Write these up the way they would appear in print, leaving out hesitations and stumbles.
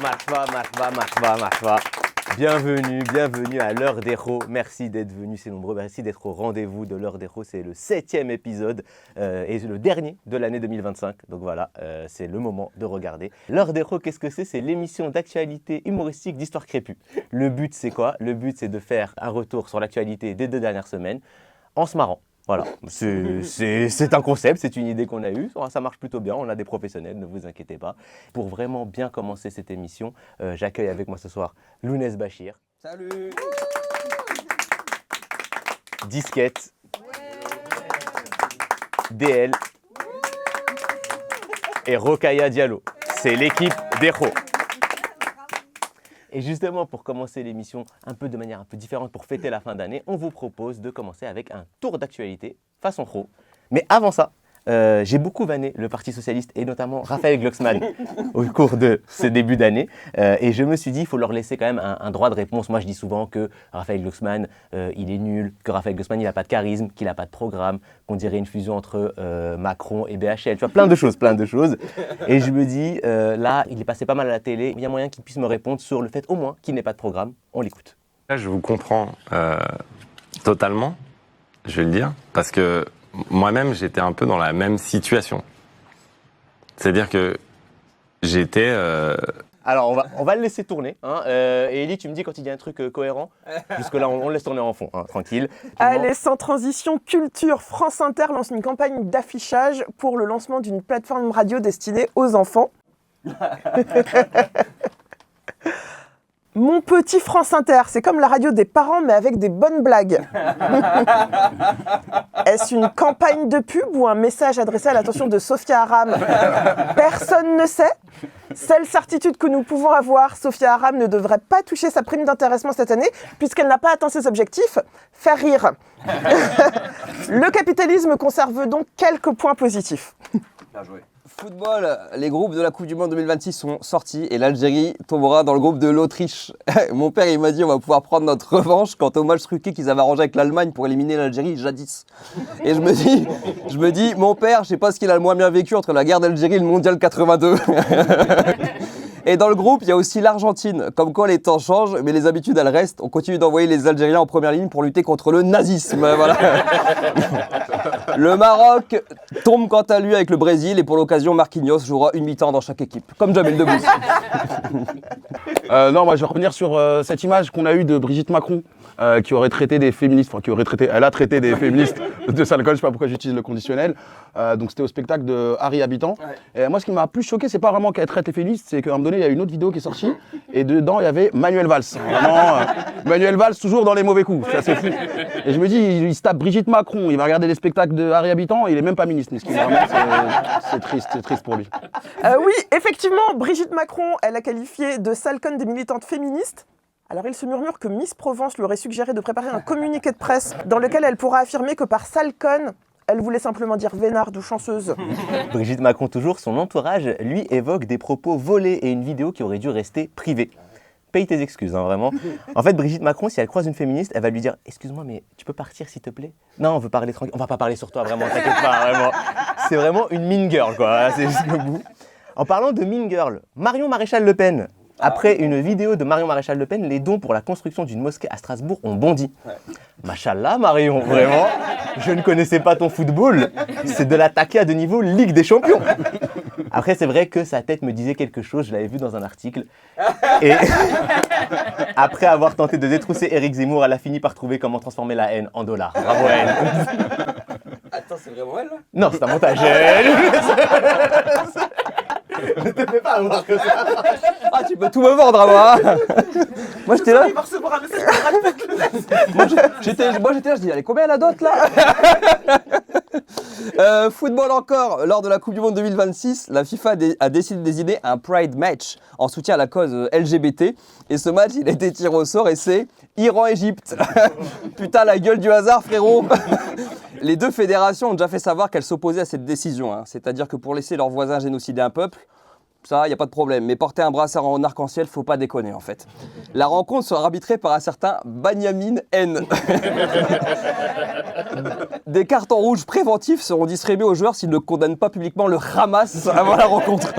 Marhaba. Bienvenue à l'heure d'Héros. Merci d'être venus, c'est nombreux. Merci d'être au rendez-vous de l'heure d'Héros. C'est le 7e épisode et le dernier de l'année 2025. Donc voilà, c'est le moment de regarder. L'heure d'Héros, qu'est-ce que c'est? C'est l'émission d'actualité humoristique d'Histoire Crépue. Le but, c'est quoi? Le but, c'est de faire un retour sur l'actualité des 2 dernières semaines en se marrant. Voilà, c'est un concept, c'est une idée qu'on a eue, ça marche plutôt bien, on a des professionnels, ne vous inquiétez pas. Pour vraiment bien commencer cette émission, j'accueille avec moi ce soir Lounès Bachir. Salut. Disquette. DL. Et Rokhaya Diallo. C'est l'équipe d'Héros. Et justement, pour commencer l'émission de manière un peu différente, pour fêter la fin d'année, on vous propose de commencer avec un tour d'actualité façon pro. Mais avant ça, j'ai beaucoup vanné le Parti Socialiste et notamment Raphaël Glucksmann au cours de ce début d'année. Et je me suis dit, il faut leur laisser quand même un droit de réponse. Moi, je dis souvent que Raphaël Glucksmann, il est nul, que Raphaël Glucksmann, il n'a pas de charisme, qu'il n'a pas de programme, qu'on dirait une fusion entre Macron et BHL. Tu vois, plein de choses. Et je me dis, là, il est passé pas mal à la télé. Il y a moyen qu'il puisse me répondre sur le fait au moins qu'il n'ait pas de programme. On l'écoute. Là, je vous comprends totalement, je vais le dire, parce que moi-même, j'étais un peu dans la même situation. C'est-à-dire que j'étais... Alors, on va le laisser tourner. Hein. Et Ellie, tu me dis quand il y a un truc cohérent. Jusque-là, on le laisse tourner en fond, hein, tranquille. Allez, sans transition, Culture, France Inter lance une campagne d'affichage pour le lancement d'une plateforme radio destinée aux enfants. Mon petit France Inter, c'est comme la radio des parents, mais avec des bonnes blagues. Est-ce une campagne de pub ou un message adressé à l'attention de Sophia Aram? Personne ne sait. Seule certitude que nous pouvons avoir, Sophia Aram ne devrait pas toucher sa prime d'intéressement cette année, puisqu'elle n'a pas atteint ses objectifs, faire rire. Le capitalisme conserve donc quelques points positifs. Bien joué. Football, les groupes de la Coupe du Monde 2026 sont sortis et l'Algérie tombera dans le groupe de l'Autriche. Mon père, il m'a dit on va pouvoir prendre notre revanche quant au match truqué qu'ils avaient arrangé avec l'Allemagne pour éliminer l'Algérie jadis. Et je me dis, mon père, je sais pas ce qu'il a le moins bien vécu entre la guerre d'Algérie et le mondial 82. Et dans le groupe, il y a aussi l'Argentine. Comme quoi les temps changent, mais les habitudes elles restent. On continue d'envoyer les Algériens en première ligne pour lutter contre le nazisme. Voilà. Le Maroc tombe quant à lui avec le Brésil et pour l'occasion, Marquinhos jouera une mi-temps dans chaque équipe. Comme Jamel Debbouze. Non, moi je vais revenir sur cette image qu'on a eue de Brigitte Macron qui aurait traité des féministes, elle a traité des féministes de sale gueule, je sais pas pourquoi j'utilise le conditionnel. Donc c'était au spectacle de Harry Habitant. Ouais. Et moi ce qui m'a plus choqué, c'est pas vraiment qu'elle traite les féministes, c'est qu'à un moment donné il y a une autre vidéo qui est sortie et dedans il y avait Manuel Valls. Vraiment, Manuel Valls toujours dans les mauvais coups, c'est assez fou. Et je me dis, il se tape Brigitte Macron, il va regarder les spectacles de Harry Habitant, il est même pas ministre. C'est triste pour lui. Oui, effectivement, Brigitte Macron, elle a qualifié de sale conne des militantes féministes. Alors il se murmure que Miss Provence lui aurait suggéré de préparer un communiqué de presse dans lequel elle pourra affirmer que par sale conne, elle voulait simplement dire vénarde ou chanceuse. Brigitte Macron toujours, son entourage, lui, évoque des propos volés et une vidéo qui aurait dû rester privée. Paye tes excuses, hein, vraiment. En fait, Brigitte Macron, si elle croise une féministe, elle va lui dire « Excuse-moi, mais tu peux partir, s'il te plaît ?» Non, on veut parler tranquille. On va pas parler sur toi, vraiment, t'inquiète pas, vraiment. C'est vraiment une mean girl, quoi. C'est jusqu'au bout. En parlant de mean girl, Marion Maréchal Le Pen. Après une vidéo de Marion Maréchal Le Pen, les dons pour la construction d'une mosquée à Strasbourg ont bondi. Ouais. Machallah, Marion, vraiment, je ne connaissais pas ton football. C'est de la taquia de niveau Ligue des Champions. Après, c'est vrai que sa tête me disait quelque chose, je l'avais vu dans un article. Et après avoir tenté de détrousser Éric Zemmour, elle a fini par trouver comment transformer la haine en dollars. Bravo à elle. Attends, c'est vraiment elle là? Non, c'est un montage. Ne te fais pas avoir que ça. Ah, tu peux tout me vendre à moi. Moi j'étais là. Moi j'étais là, je dis allez, combien la dot là? Football encore, lors de la Coupe du Monde 2026, la FIFA a décidé de désigner un Pride Match en soutien à la cause LGBT. Et ce match, il a été tiré au sort et c'est Iran-Égypte. Putain, la gueule du hasard, frérot. Les deux fédérations ont déjà fait savoir qu'elles s'opposaient à cette décision. Hein. C'est-à-dire que pour laisser leurs voisins génocider un peuple, ça, il n'y a pas de problème. Mais porter un brassard en arc-en-ciel, faut pas déconner en fait. La rencontre sera arbitrée par un certain Banyamin N. Des cartons rouges préventifs seront distribués aux joueurs s'ils ne condamnent pas publiquement le Hamas avant la rencontre.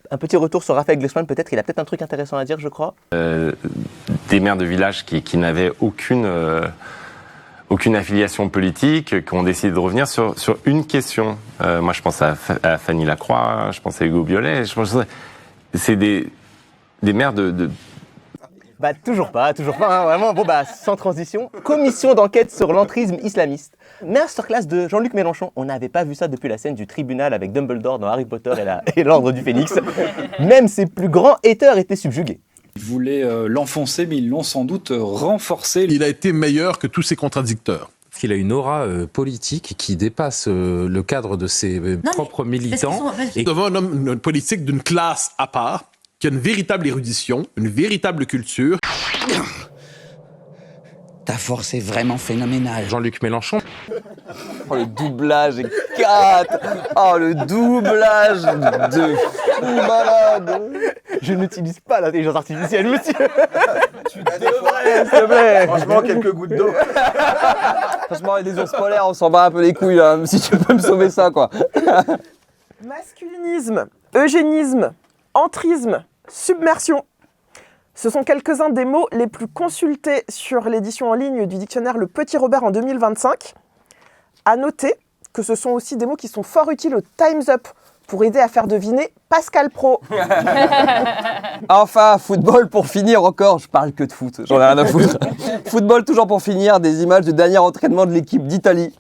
Un petit retour sur Raphaël Glucksmann, peut-être, il a peut-être un truc intéressant à dire, je crois. Des maires de village qui n'avaient aucune affiliation politique, qui ont décidé de revenir sur une question. Moi, je pense à Fanny Lacroix, je pense à Hugo Biolay, c'est des maires de... Bah toujours pas, hein, vraiment. Bon bah sans transition, commission d'enquête sur l'entrisme islamiste. Masterclass de Jean-Luc Mélenchon. On n'avait pas vu ça depuis la scène du tribunal avec Dumbledore dans Harry Potter et l'Ordre du Phénix. Même ses plus grands haters étaient subjugués. Ils voulaient l'enfoncer, mais ils l'ont sans doute renforcé. Il a été meilleur que tous ses contradicteurs. Il a une aura politique qui dépasse le cadre de ses propres militants. Et devant un homme politique d'une classe à part, qui a une véritable érudition, une véritable culture. Ta force est vraiment phénoménale. Jean-Luc Mélenchon. Oh, le doublage est 4. Oh, le doublage de fou malade. Je n'utilise pas l'intelligence artificielle, monsieur. Tu devrais, s'il te plaît. Franchement, quelques gouttes d'eau. Franchement, les ours polaires, on s'en bat un peu les couilles, là. Si tu peux me sauver ça, quoi. Masculinisme, eugénisme, entrisme, submersion. Ce sont quelques-uns des mots les plus consultés sur l'édition en ligne du dictionnaire Le Petit Robert en 2025. À noter que ce sont aussi des mots qui sont fort utiles au Time's Up pour aider à faire deviner Pascal Pro. Enfin, football pour finir encore. Je parle que de foot, j'en ai rien à foutre. Football toujours pour finir, des images du dernier entraînement de l'équipe d'Italie.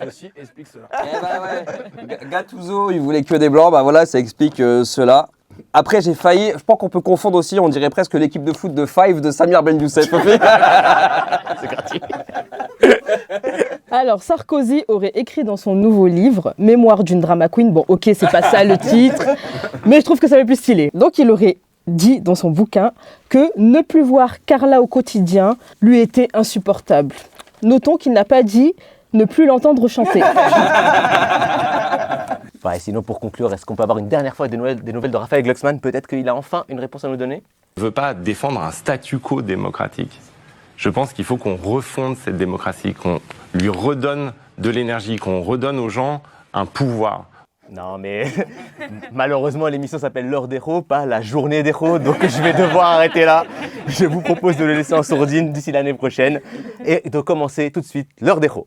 Ceci explique cela. Eh ben ouais, Gattuso, il voulait que des blancs, bah voilà, ça explique cela. Après, j'ai failli, je pense qu'on peut confondre aussi, on dirait presque l'équipe de foot de Five de Samir Ben Youssef. C'est gratuit. Alors, Sarkozy aurait écrit dans son nouveau livre, Mémoire d'une drama queen, bon ok, c'est pas ça le titre, mais je trouve que ça va plus stylé. Donc il aurait dit dans son bouquin que ne plus voir Carla au quotidien lui était insupportable. Notons qu'il n'a pas dit ne plus l'entendre chanter. Ouais, sinon, pour conclure, est-ce qu'on peut avoir une dernière fois des nouvelles de Raphaël Glucksmann? Peut-être qu'il a enfin une réponse à nous donner. Je ne veux pas défendre un statu quo démocratique. Je pense qu'il faut qu'on refonde cette démocratie, qu'on lui redonne de l'énergie, qu'on redonne aux gens un pouvoir. Non, mais malheureusement, l'émission s'appelle L'heure des héros, pas la journée des héros, donc je vais devoir arrêter là. Je vous propose de le laisser en sourdine d'ici l'année prochaine et de commencer tout de suite L'heure des héros.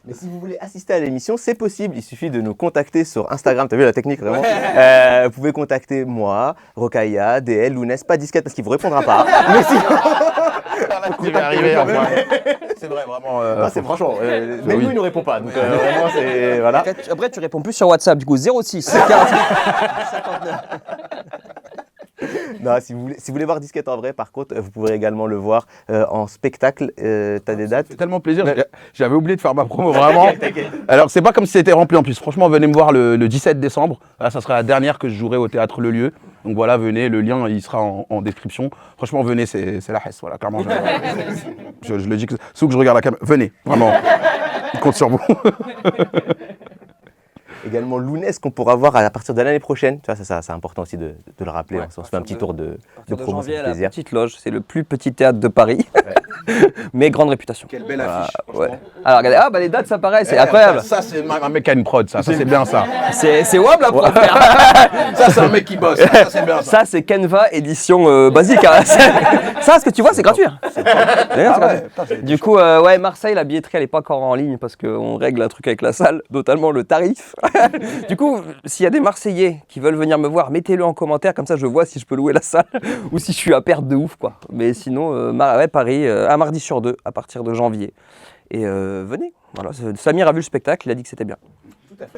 Mais si vous voulez assister à l'émission, c'est possible. Il suffit de nous contacter sur Instagram. T'as vu la technique, vraiment? Vous pouvez contacter moi, Rokhaya, DL, Lounès, pas disquette parce qu'il vous répondra pas. Mais sinon... Il va arriver, enfin. C'est vrai, vraiment. c'est franchement, même nous, il ne répond pas. Donc vraiment, c'est... Voilà. Après, tu réponds plus sur WhatsApp, du coup, 06 40 59. Non, si vous voulez voir Disquette en vrai, par contre, vous pourrez également le voir en spectacle. T'as des dates? C'est tellement plaisir. J'avais oublié de faire ma promo, vraiment. Alors, c'est pas comme si c'était rempli en plus. Franchement, venez me voir le 17 décembre. Là, ça sera la dernière que je jouerai au Théâtre Le Lieu. Donc voilà, venez. Le lien, il sera en description. Franchement, venez, c'est la hesse. Voilà, clairement. Je le dis, sous que je regarde la caméra. Venez, vraiment. Je compte sur vous. Également Lounès qu'on pourra voir à partir de l'année prochaine. Tu vois, ça c'est important aussi de le rappeler. Ouais, on se fait un petit tour de promo, ça janvier fait à la plaisir. Petite Loge, c'est le plus petit théâtre de Paris, mais grande réputation. Quelle belle affiche. Ouais. Alors regardez, ah bah les dates ça paraît, c'est incroyable. Ça, c'est un mec qui a une prod, ça c'est bien ça. C'est WAM la prod. Ça, c'est un mec qui bosse. Ça, c'est bien ça. Ça c'est Canva édition basique. Hein. Ça, ce que tu vois, c'est gratuit. Hein. D'ailleurs, c'est gratuit. Putain, Du coup, ouais, Marseille, la billetterie, elle est pas encore en ligne parce qu'on règle un truc avec la salle, notamment le tarif. Du coup, s'il y a des Marseillais qui veulent venir me voir, mettez-le en commentaire, comme ça je vois si je peux louer la salle ou si je suis à perte de ouf, quoi. Mais sinon, ouais, Paris, un mardi sur deux à partir de janvier. Et venez. Voilà, Samir a vu le spectacle, il a dit que c'était bien.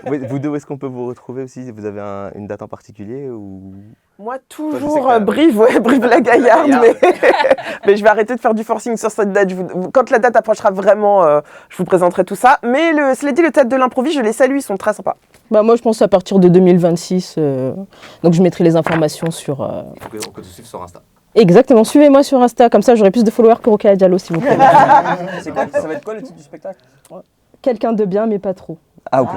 Vous deux, où est-ce qu'on peut vous retrouver aussi? Vous avez une date en particulier ou... Moi, je sais toujours que Brive la Gaillarde, mais je vais arrêter de faire du forcing sur cette date. Quand la date approchera vraiment, je vous présenterai tout ça. Mais cela dit, le théâtre de l'improviste, je les salue, ils sont très sympas. Bah moi, je pense à partir de 2026, donc je mettrai les informations sur... Il faut que tu suives sur Insta. Exactement, suivez-moi sur Insta, comme ça j'aurai plus de followers que Rokhaya Diallo, s'il vous plaît. C'est quoi, ça va être quoi le titre du spectacle? Quelqu'un de bien, mais pas trop. Ah ok.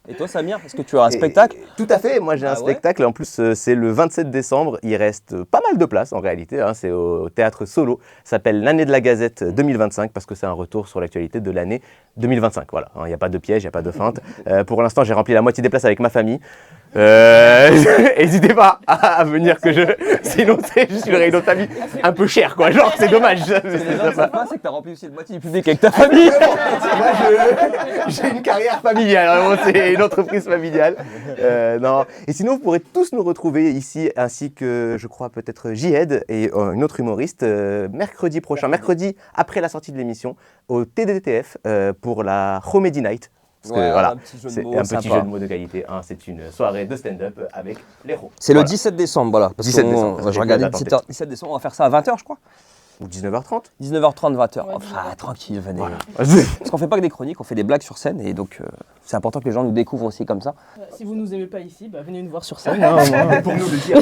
Et toi, Samir, est-ce que tu as un spectacle? Tout à fait, moi j'ai un spectacle. En plus, c'est le 27 décembre. Il reste pas mal de places en réalité. Hein. C'est au Théâtre Solo. Ça s'appelle l'année de la Gazette 2025 parce que c'est un retour sur l'actualité de l'année 2025. Voilà, il n'y a pas de piège, il n'y a pas de feinte. Pour l'instant, j'ai rempli la moitié des places avec ma famille. N'hésitez pas à venir sinon je suis une autre famille un peu cher quoi, genre c'est dommage. C'est que t'as rempli aussi le moitié du public avec ta famille. Moi j'ai une carrière familiale, vraiment, c'est une entreprise familiale. Non. Et sinon vous pourrez tous nous retrouver ici ainsi que je crois peut-être J-Ed et une autre humoriste mercredi prochain, mercredi après la sortie de l'émission au TDTF pour la Comedy Night. Parce que voilà, c'est un petit jeu de mots de qualité. Hein, c'est une soirée de stand-up avec les héros. C'est le 17 décembre, voilà. 17 décembre. Je regardais 17 décembre, on va faire ça à 20h, je crois. Ou 19h30. 19h30, 20h. Ouais, Enfin, tranquille, venez. Voilà. Parce qu'on fait pas que des chroniques, on fait des blagues sur scène et donc c'est important que les gens nous découvrent aussi comme ça. Si vous nous aimez pas ici, venez nous voir sur scène. Pour nous le dire.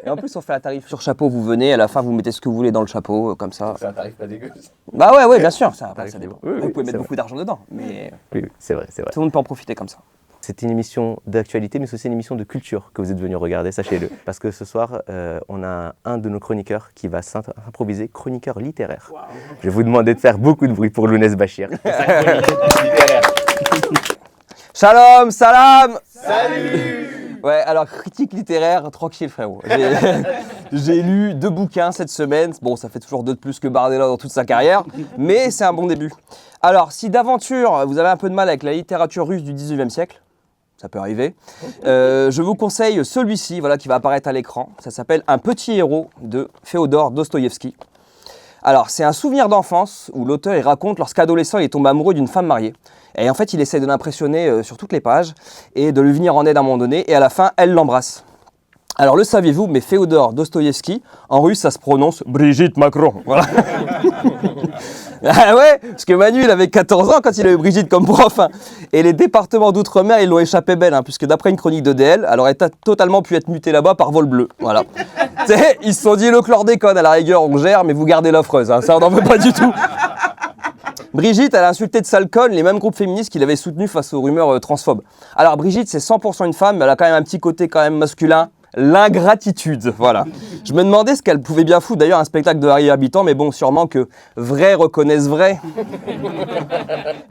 Et en plus, on fait un tarif sur chapeau, vous venez, à la fin, vous mettez ce que vous voulez dans le chapeau, comme ça. C'est un tarif pas dégueu. Bah ouais, bien sûr, ça dépend. Oui, Vous pouvez c'est mettre beaucoup d'argent dedans, mais Oui, c'est vrai. tout le monde peut en profiter comme ça. C'est une émission d'actualité, mais c'est aussi une émission de culture que vous êtes venus regarder, sachez-le. Parce que ce soir, on a un de nos chroniqueurs qui va s'improviser chroniqueur littéraire. Wow. Je vais vous demander de faire beaucoup de bruit pour Lounès Bachir. Shalom, salam. Salut. Ouais, alors critique littéraire, tranquille frérot. J'ai lu 2 bouquins cette semaine. Bon, ça fait toujours 2 de plus que Bardella dans toute sa carrière, mais c'est un bon début. Alors, si d'aventure, vous avez un peu de mal avec la littérature russe du 19e siècle, ça peut arriver, je vous conseille celui-ci, voilà, qui va apparaître à l'écran. Ça s'appelle Un petit héros de Féodor Dostoïevski. Alors, c'est un souvenir d'enfance où l'auteur il raconte lorsqu'adolescent, il est tombé amoureux d'une femme mariée. Et en fait, il essaie de l'impressionner sur toutes les pages et de lui venir en aide à un moment donné. Et à la fin, elle l'embrasse. Alors, le saviez-vous, mais Féodor Dostoïevski, en russe, ça se prononce Brigitte Macron. Voilà. Ah ouais, parce que Manu, il avait 14 ans quand il a eu Brigitte comme prof. Hein. Et les départements d'outre-mer, ils l'ont échappé belle, hein, puisque d'après une chronique de DL, elle aurait totalement pu être mutée là-bas par vol bleu. Voilà. Ils se sont dit, le chlordécone, à la rigueur, on gère, mais vous gardez l'affreuse. Hein, ça, on n'en veut pas du tout. Brigitte, elle a insulté de sale conne les mêmes groupes féministes qui l'avaient soutenue face aux rumeurs transphobes. Alors Brigitte, c'est 100% une femme, mais elle a quand même un petit côté quand même masculin. L'ingratitude, voilà. Je me demandais ce qu'elle pouvait bien foutre, d'ailleurs, un spectacle de Harry Habitant, mais bon, sûrement que vrai reconnaissent vrai.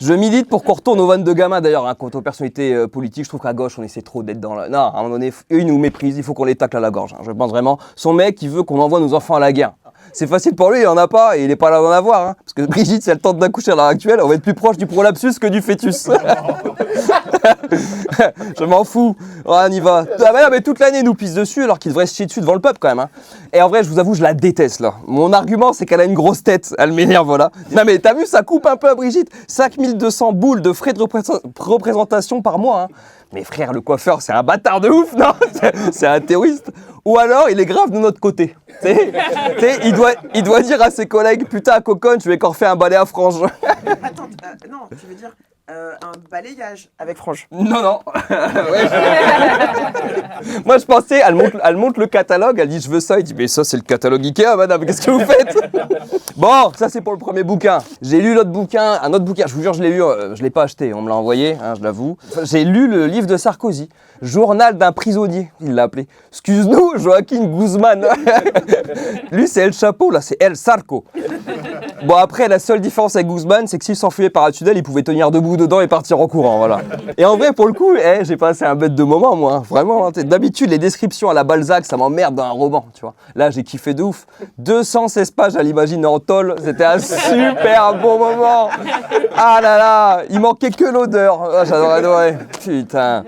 Je milite pour qu'on retourne aux vannes de gamin, d'ailleurs, hein, quant aux personnalités politiques. Je trouve qu'à gauche, on essaie trop d'être dans la... Non, à un moment donné, eux, ils nous méprisent, il faut qu'on les tacle à la gorge. Hein. Je pense vraiment, son mec, il veut qu'on envoie nos enfants à la guerre. C'est facile pour lui, il en a pas, et il est pas là d'en avoir. Hein. Parce que Brigitte, si elle tente d'accoucher à l'heure actuelle, on va être plus proche du prolapsus que du fœtus. Je m'en fous. Oh, on y va. Ah bah, mais toute l'année, ils nous pisse dessus, alors qu'ils devraient se chier dessus devant le peuple, quand même. Hein. Et en vrai, je vous avoue, je la déteste, là. Mon argument, c'est qu'elle a une grosse tête. Elle m'énerve, voilà. Non, mais t'as vu, ça coupe un peu à Brigitte. 5200 boules de frais de représentation par mois. Hein. Mais frère, le coiffeur, c'est un bâtard de ouf, non? C'est un terroriste. Ou alors, il est grave de notre côté. Il doit dire à ses collègues, putain, coconne, je vais encore faire un balai à franges. Attends, non, tu veux dire un balayage avec frange. Non. Moi, je pensais, elle montre le catalogue, elle dit, je veux ça. Il dit, mais ça, c'est le catalogue Ikea, madame, qu'est-ce que vous faites? Bon, ça, c'est pour le premier bouquin. J'ai lu un autre bouquin, je vous jure, je l'ai lu, je l'ai pas acheté, on me l'a envoyé, hein, je l'avoue. J'ai lu le livre de Sarkozy, Journal d'un prisonnier, il l'a appelé. Excuse-nous, Joaquin Guzman. Lui, c'est El Chapeau, là, c'est El Sarko. Bon, après, la seule différence avec Guzman, c'est que s'il s'enfuyait par un tunnel, il pouvait tenir debout dedans et partir en courant, voilà. Et en vrai, pour le coup, j'ai passé un bête de moment, moi, hein, vraiment. Hein, d'habitude, les descriptions à la Balzac, ça m'emmerde dans un roman, tu vois. Là, j'ai kiffé de ouf. 216 pages à l'imagine en tôle, c'était un super bon moment. Ah là là, il manquait que l'odeur. Oh, j'adorais, adorer. Putain.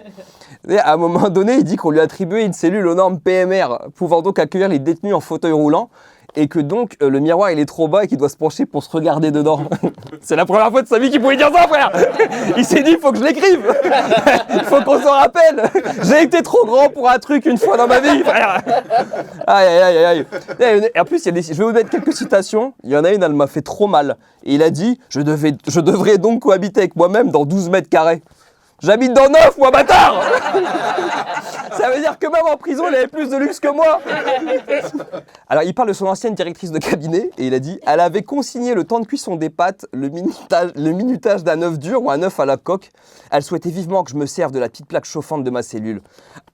Et à un moment donné, il dit qu'on lui attribuait une cellule aux normes PMR, pouvant donc accueillir les détenus en fauteuil roulant, et que donc le miroir il est trop bas et qu'il doit se pencher pour se regarder dedans. C'est la première fois de sa vie qu'il pouvait dire ça, frère. Il s'est dit, il faut que je l'écrive. Il faut qu'on s'en rappelle. J'ai été trop grand pour un truc une fois dans ma vie, frère. Aïe. Et en plus, je vais vous mettre quelques citations. Il y en a une, elle m'a fait trop mal. Et il a dit, je devrais donc cohabiter avec moi-même dans 12 mètres carrés. J'habite dans Neuf, moi, bâtard. Ça veut dire que même en prison, il avait plus de luxe que moi. Alors, il parle de son ancienne directrice de cabinet et il a dit « Elle avait consigné le temps de cuisson des pâtes, le minutage d'un œuf dur ou un œuf à la coque. Elle souhaitait vivement que je me serve de la petite plaque chauffante de ma cellule.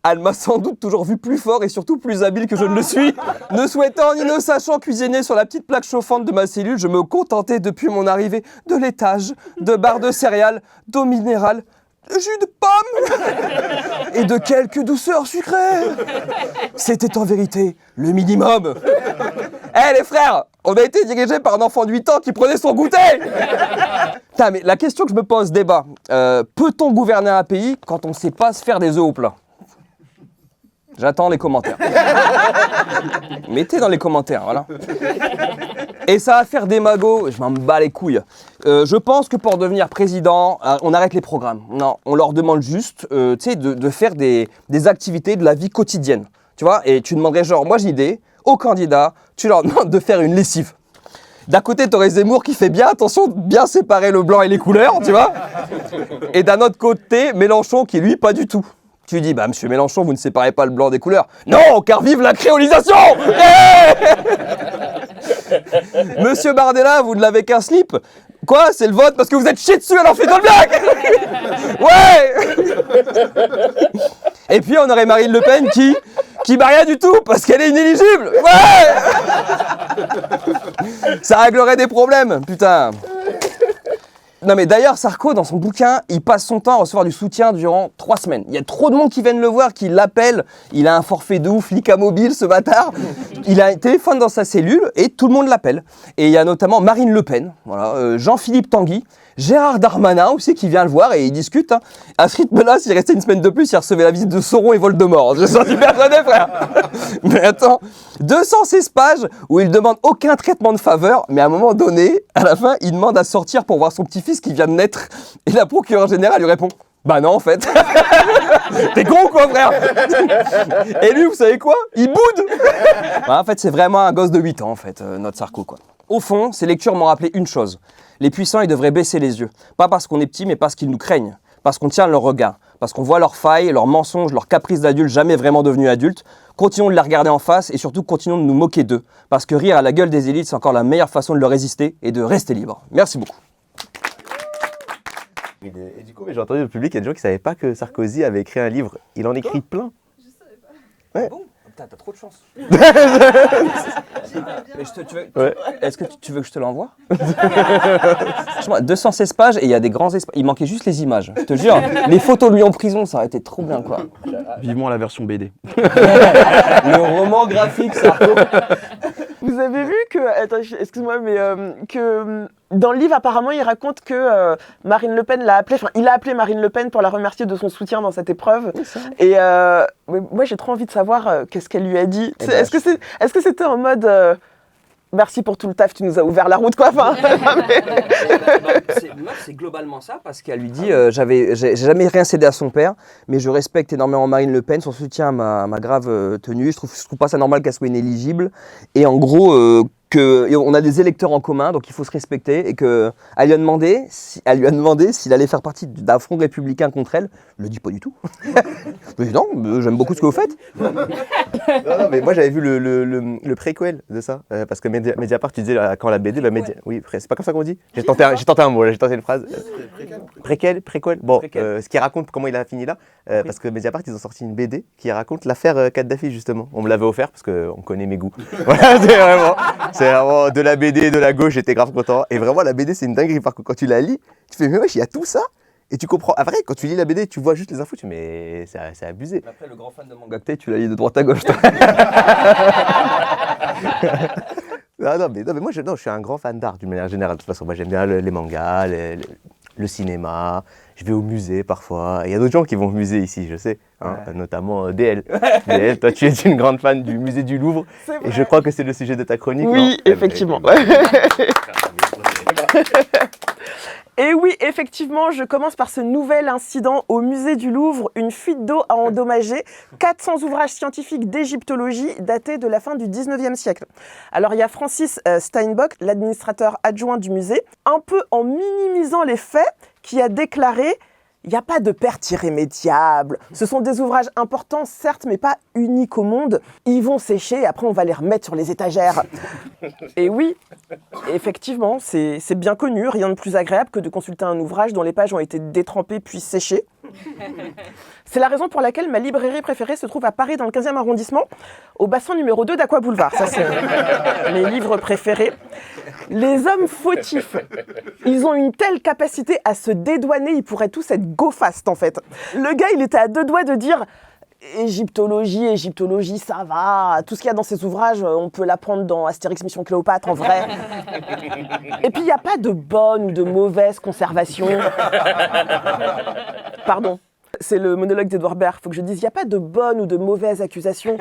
Elle m'a sans doute toujours vu plus fort et surtout plus habile que je ne le suis. Ne souhaitant ni ne sachant cuisiner sur la petite plaque chauffante de ma cellule, je me contentais depuis mon arrivée de laitage, de barres de céréales, d'eau minérale, jus de pomme et de quelques douceurs sucrées. C'était en vérité le minimum. Les frères, on a été dirigés par un enfant de 8 ans qui prenait son goûter. Putain, mais la question que je me pose, débat, peut-on gouverner un pays quand on ne sait pas se faire des œufs au plat? J'attends les commentaires. Mettez dans les commentaires, voilà. Et ça va faire des magots, je m'en bats les couilles. Je pense que pour devenir président, on arrête les programmes. Non, on leur demande juste de faire des activités de la vie quotidienne. Tu vois, et tu demanderais genre, moi j'ai une idée, aux candidats, tu leur demandes de faire une lessive. D'un côté, t'aurais Zemmour qui fait bien attention de bien séparer le blanc et les couleurs, tu vois. Et d'un autre côté, Mélenchon qui lui, pas du tout. Tu dis, bah monsieur Mélenchon, vous ne séparez pas le blanc des couleurs. Non, car vive la créolisation. Monsieur Bardella, vous ne l'avez qu'un slip. Quoi, c'est le vote parce que vous êtes chié dessus à l'enfant de blague. Ouais. Et puis on aurait Marine Le Pen qui bat rien du tout parce qu'elle est inéligible. Ouais. Ça réglerait des problèmes, putain. Non mais d'ailleurs, Sarko, dans son bouquin, il passe son temps à recevoir du soutien durant 3 semaines. Il y a trop de monde qui viennent le voir, qui l'appelle. Il a un forfait de ouf, Lika Mobile, ce bâtard. Il a un téléphone dans sa cellule et tout le monde l'appelle. Et il y a notamment Marine Le Pen, voilà, Jean-Philippe Tanguy, Gérard Darmanin aussi qui vient le voir et ils discutent. Hein. À ce rythme-là, s'il restait une semaine de plus, il recevait la visite de Sauron et Voldemort. Je suis super persuadé, frère. Mais attends, 216 pages où il demande aucun traitement de faveur, mais à un moment donné, à la fin, il demande à sortir pour voir son petit-fils qui vient de naître. Et la procureure générale lui répond « Bah non, en fait. T'es con quoi, frère ?» Et lui, vous savez quoi? Il boude. En fait, c'est vraiment un gosse de 8 ans, en fait, notre Sarko, quoi. Au fond, ces lectures m'ont rappelé une chose. Les puissants, ils devraient baisser les yeux. Pas parce qu'on est petit, mais parce qu'ils nous craignent. Parce qu'on tient leur regard. Parce qu'on voit leurs failles, leurs mensonges, leurs caprices d'adultes jamais vraiment devenus adultes. Continuons de les regarder en face et surtout continuons de nous moquer d'eux. Parce que rire à la gueule des élites, c'est encore la meilleure façon de leur résister et de rester libre. Merci beaucoup. Et du coup, j'ai entendu au public, il y a des gens qui ne savaient pas que Sarkozy avait écrit un livre. Il en écrit plein. Je savais pas. Ouais. Bon, putain, t'as trop de chance. Est-ce que tu veux que je te l'envoie? 216 pages et il y a des grands espaces. Il manquait juste les images. Je te jure, les photos de lui en prison, ça aurait été trop bien, quoi. Vivement la version BD. Le roman graphique, Sarko. Vous avez vu que, attends, excuse-moi, mais que dans le livre, apparemment, il raconte que Marine Le Pen l'a appelé, enfin, il a appelé Marine Le Pen pour la remercier de son soutien dans cette épreuve. Oui, et moi, j'ai trop envie de savoir qu'est-ce qu'elle lui a dit. Est-ce que c'était en mode merci pour tout le taf, tu nous as ouvert la route, quoi. Enfin, c'est globalement ça, parce qu'elle lui dit j'ai jamais rien cédé à son père, mais je respecte énormément Marine Le Pen, son soutien m'a grave tenu. Je trouve pas ça normal qu'elle soit inéligible. Et en gros, on a des électeurs en commun, donc il faut se respecter. Et qu'elle lui a demandé s'il allait faire partie d'un front républicain contre elle. Il le dit pas du tout. Mais non, j'aime beaucoup ce que vous faites. Non, mais moi j'avais vu le préquel de ça, parce que Mediapart, tu disais quand la BD, oui, c'est pas comme ça qu'on dit. J'ai tenté un mot, là, j'ai tenté une phrase. Préquel. Bon, ce qui raconte comment il a fini là, parce que Mediapart, ils ont sorti une BD qui raconte l'affaire Kadhafi, justement. On me l'avait offert parce qu'on connaît mes goûts. Voilà, c'est vraiment de la BD de la gauche, j'étais grave content. Et vraiment, la BD, c'est une dinguerie. Par contre, quand tu la lis, tu fais, mais wesh, il y a tout ça. Et tu comprends. Après, quand tu lis la BD, tu vois juste les infos, tu dis, mais c'est abusé. Après, le grand fan de manga que t'es, tu la lis de droite à gauche. non, mais moi, je suis un grand fan d'art d'une manière générale. De toute façon, moi, j'aime bien les mangas, le cinéma. Je vais au musée parfois. Il y a d'autres gens qui vont au musée ici, je sais, hein, notamment DL. DL, toi, tu es une grande fan du musée du Louvre. Et je crois que c'est le sujet de ta chronique. Oui, non effectivement. Et oui, effectivement, je commence par ce nouvel incident au musée du Louvre. Une fuite d'eau a endommagé 400 ouvrages scientifiques d'égyptologie datés de la fin du 19e siècle. Alors, il y a Francis Steinbock, l'administrateur adjoint du musée, un peu en minimisant les faits, qui a déclaré Il n'y a pas de perte irrémédiable. Ce sont des ouvrages importants, certes, mais pas uniques au monde. Ils vont sécher et après on va les remettre sur les étagères. Et oui, effectivement, c'est bien connu. Rien de plus agréable que de consulter un ouvrage dont les pages ont été détrempées puis séchées. C'est la raison pour laquelle ma librairie préférée se trouve à Paris, dans le 15e arrondissement, au bassin numéro 2 d'Aqua Boulevard. Ça, c'est mes livres préférés. Les hommes fautifs, ils ont une telle capacité à se dédouaner, ils pourraient tous être go-fast, en fait. Le gars, il était à deux doigts de dire « Égyptologie, ça va. Tout ce qu'il y a dans ces ouvrages, on peut l'apprendre dans Astérix Mission Cléopâtre, en vrai. » Et puis, il n'y a pas de bonne ou de mauvaise conservation. Pardon. C'est le monologue d'Edouard Baird. Il faut que je dise, il n'y a pas de bonne ou de mauvaise accusation.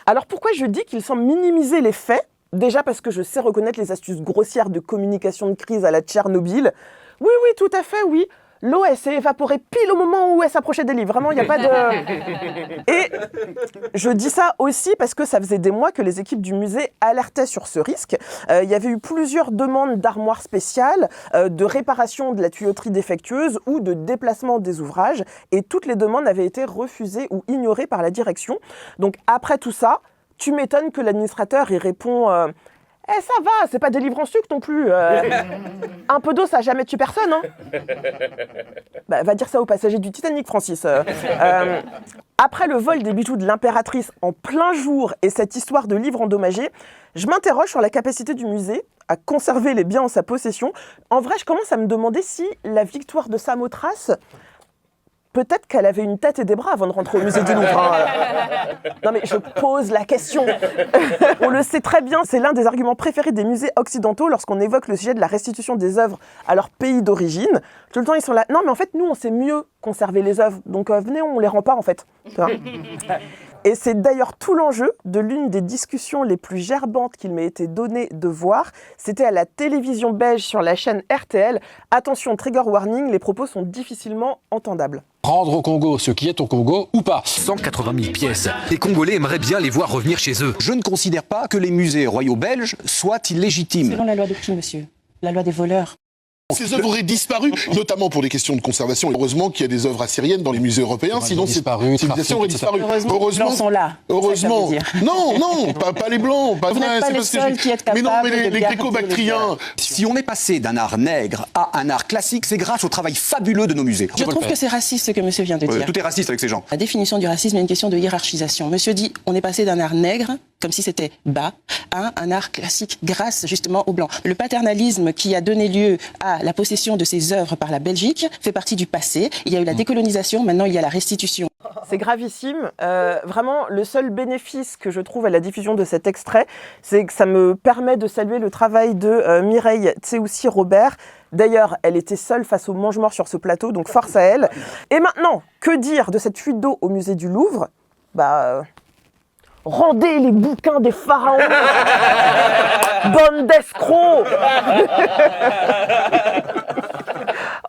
Alors pourquoi je dis qu'il semble minimiser les faits ? Déjà parce que je sais reconnaître les astuces grossières de communication de crise à la Tchernobyl. Oui, tout à fait, oui. L'eau, elle s'est évaporée pile au moment où elle s'approchait des livres. Vraiment, il n'y a pas de... Et je dis ça aussi parce que ça faisait des mois que les équipes du musée alertaient sur ce risque. Il y avait eu plusieurs demandes d'armoires spéciales, de réparation de la tuyauterie défectueuse ou de déplacement des ouvrages. Et toutes les demandes avaient été refusées ou ignorées par la direction. Donc après tout ça, tu m'étonnes que l'administrateur y répond... ça va, c'est pas des livres en sucre non plus. Un peu d'eau, ça n'a jamais tué personne. Hein. Va dire ça aux passagers du Titanic, Francis. Après le vol des bijoux de l'impératrice en plein jour et cette histoire de livres endommagés, je m'interroge sur la capacité du musée à conserver les biens en sa possession. En vrai, je commence à me demander si la victoire de Samothrace... Peut-être qu'elle avait une tête et des bras avant de rentrer au musée du Louvre. Hein. Non mais je pose la question. On le sait très bien, c'est l'un des arguments préférés des musées occidentaux lorsqu'on évoque le sujet de la restitution des œuvres à leur pays d'origine. Tout le temps ils sont là, non mais en fait nous on sait mieux conserver les œuvres, donc venez on les rend pas en fait. Et c'est d'ailleurs tout l'enjeu de l'une des discussions les plus gerbantes qu'il m'ait été donné de voir. C'était à la télévision belge sur la chaîne RTL. Attention, trigger warning, les propos sont difficilement entendables. Rendre au Congo ce qui est au Congo ou pas. 180 000 pièces. Les Congolais aimeraient bien les voir revenir chez eux. Je ne considère pas que les musées royaux belges soient illégitimes. Selon la loi de qui, monsieur ? La loi des voleurs. Ces œuvres auraient disparu, notamment pour des questions de conservation. Heureusement qu'il y a des œuvres assyriennes dans les musées européens, sinon ces civilisations auraient disparu. Heureusement, les blancs sont là. Heureusement. Non, pas les blancs. Vous n'êtes pas les seuls qui êtes capables mais les gréco-bactriens. Si on est passé d'un art nègre à un art classique, c'est grâce au travail fabuleux de nos musées. Je trouve que c'est raciste ce que monsieur vient de dire. Tout est raciste avec ces gens. La définition du racisme est une question de hiérarchisation. Monsieur dit, on est passé d'un art nègre, comme si c'était bas, à un art classique grâce justement aux blancs. Le paternalisme qui a donné lieu à la possession de ces œuvres par la Belgique fait partie du passé. Il y a eu la décolonisation, maintenant il y a la restitution. C'est gravissime. Vraiment, le seul bénéfice que je trouve à la diffusion de cet extrait, c'est que ça me permet de saluer le travail de Mireille Tseoussi-Robert. D'ailleurs, elle était seule face au mange-mort sur ce plateau, donc force à elle. Et maintenant, que dire de cette fuite d'eau au musée du Louvre ? Rendez les bouquins des pharaons, bande d'escrocs.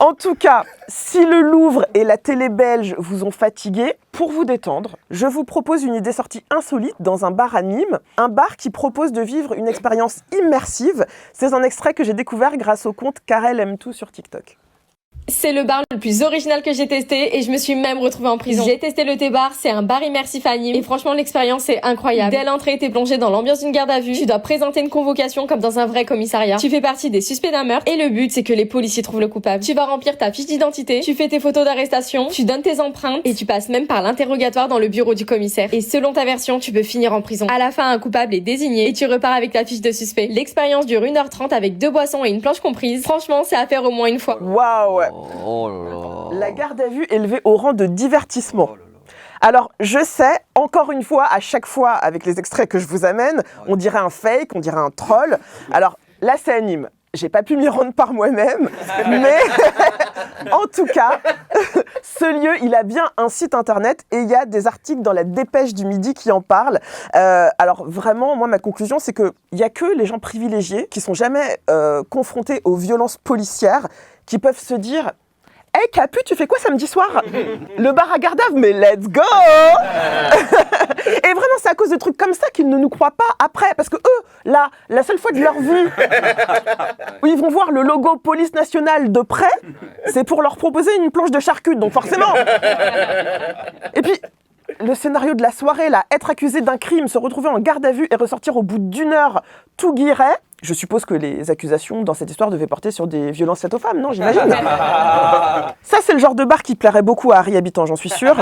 En tout cas, si le Louvre et la télé belge vous ont fatigué, pour vous détendre, je vous propose une idée sortie insolite dans un bar à Nîmes, un bar qui propose de vivre une expérience immersive. C'est un extrait que j'ai découvert grâce au compte Karel aime tout sur TikTok. C'est le bar le plus original que j'ai testé et je me suis même retrouvée en prison. J'ai testé le thé-bar, c'est un bar immersif à Nîmes et franchement l'expérience est incroyable. Dès l'entrée, t'es plongé dans l'ambiance d'une garde à vue, tu dois présenter une convocation comme dans un vrai commissariat. Tu fais partie des suspects d'un meurtre et le but c'est que les policiers trouvent le coupable. Tu vas remplir ta fiche d'identité, tu fais tes photos d'arrestation, tu donnes tes empreintes et tu passes même par l'interrogatoire dans le bureau du commissaire. Et selon ta version, tu peux finir en prison. À la fin, un coupable est désigné et tu repars avec ta fiche de suspect. L'expérience dure 1h30 avec 2 boissons et une planche comprise. Franchement, c'est à faire au moins une fois. Waouh. La garde à vue élevée au rang de divertissement. Alors, je sais, encore une fois, à chaque fois, avec les extraits que je vous amène, on dirait un fake, on dirait un troll. Alors, là, c'est à Nîmes. J'ai pas pu m'y rendre par moi-même, mais en tout cas, ce lieu, il a bien un site internet et il y a des articles dans la Dépêche du Midi qui en parlent. Alors vraiment, moi, ma conclusion, c'est qu'il n'y a que les gens privilégiés qui sont jamais confrontés aux violences policières qui peuvent se dire « Hey Capu, tu fais quoi samedi soir ? Le bar à Gardave, mais let's go !» Et vraiment, c'est à cause de trucs comme ça qu'ils qu'ils ne nous croient pas après. Parce que eux, là, la seule fois de leur vie où ils vont voir le logo police nationale de près, c'est pour leur proposer une planche de charcutes. Donc forcément. Et puis, le scénario de la soirée, là, être accusé d'un crime, se retrouver en garde à vue et ressortir au bout d'1 heure tout guiré. Je suppose que les accusations dans cette histoire devaient porter sur des violences faites aux femmes, non, j'imagine. Ça, c'est le genre de bar qui plairait beaucoup à Harry Habitant, j'en suis sûre.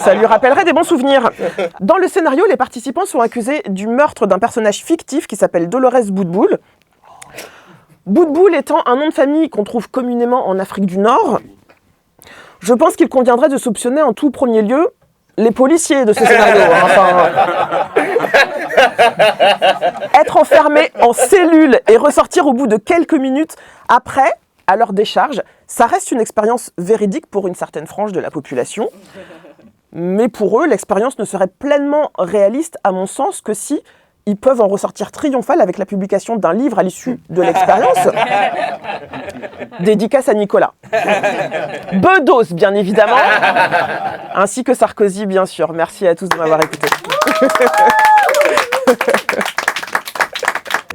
Ça lui rappellerait des bons souvenirs. Dans le scénario, les participants sont accusés du meurtre d'un personnage fictif qui s'appelle Dolores Boudboul. Boudboul étant un nom de famille qu'on trouve communément en Afrique du Nord, je pense qu'il conviendrait de soupçonner en tout premier lieu les policiers de ce scénario. Être enfermé en cellule et ressortir au bout de quelques minutes après, à leur décharge, ça reste une expérience véridique pour une certaine frange de la population. Mais pour eux, l'expérience ne serait pleinement réaliste, à mon sens, que si ils peuvent en ressortir triomphal avec la publication d'un livre à l'issue de l'expérience. Dédicace à Nicolas. Bedos, bien évidemment. Ainsi que Sarkozy, bien sûr. Merci à tous de m'avoir écouté.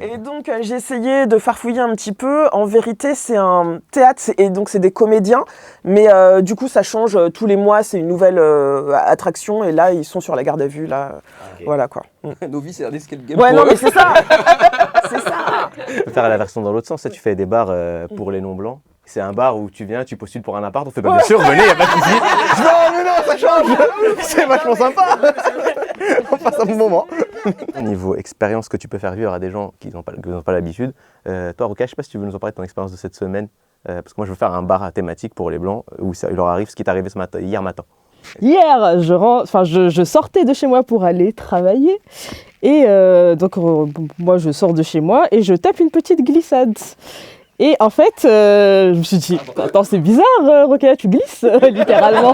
Et donc, j'ai essayé de farfouiller un petit peu. En vérité, c'est un théâtre, et donc c'est des comédiens. Mais du coup, ça change tous les mois. C'est une nouvelle attraction. Et là, ils sont sur la garde à vue. Là. Okay. Voilà, quoi. Nos vies, c'est un escape game. Ouais, non, mais c'est ça. C'est ça. Tu peux faire la version dans l'autre sens. Tu fais des bars pour les non-blancs. C'est un bar où tu viens, tu postules pour un appart. On fait bien sûr, venez, il n'y a pas de souci. Non, mais non, ça change. C'est vachement sympa. On passe un bon moment. Niveau expérience que tu peux faire vivre à des gens qui n'ont pas l'habitude, toi, Ruka, je ne sais pas si tu veux nous en parler de ton expérience de cette semaine, parce que moi, je veux faire un bar à thématique pour les Blancs où il leur arrive ce qui est arrivé hier matin. Hier, je sortais de chez moi pour aller travailler. Et donc, moi, je sors de chez moi et je tape une petite glissade. Et en fait, je me suis dit, attends, c'est bizarre, Rokhaya, tu glisses, littéralement.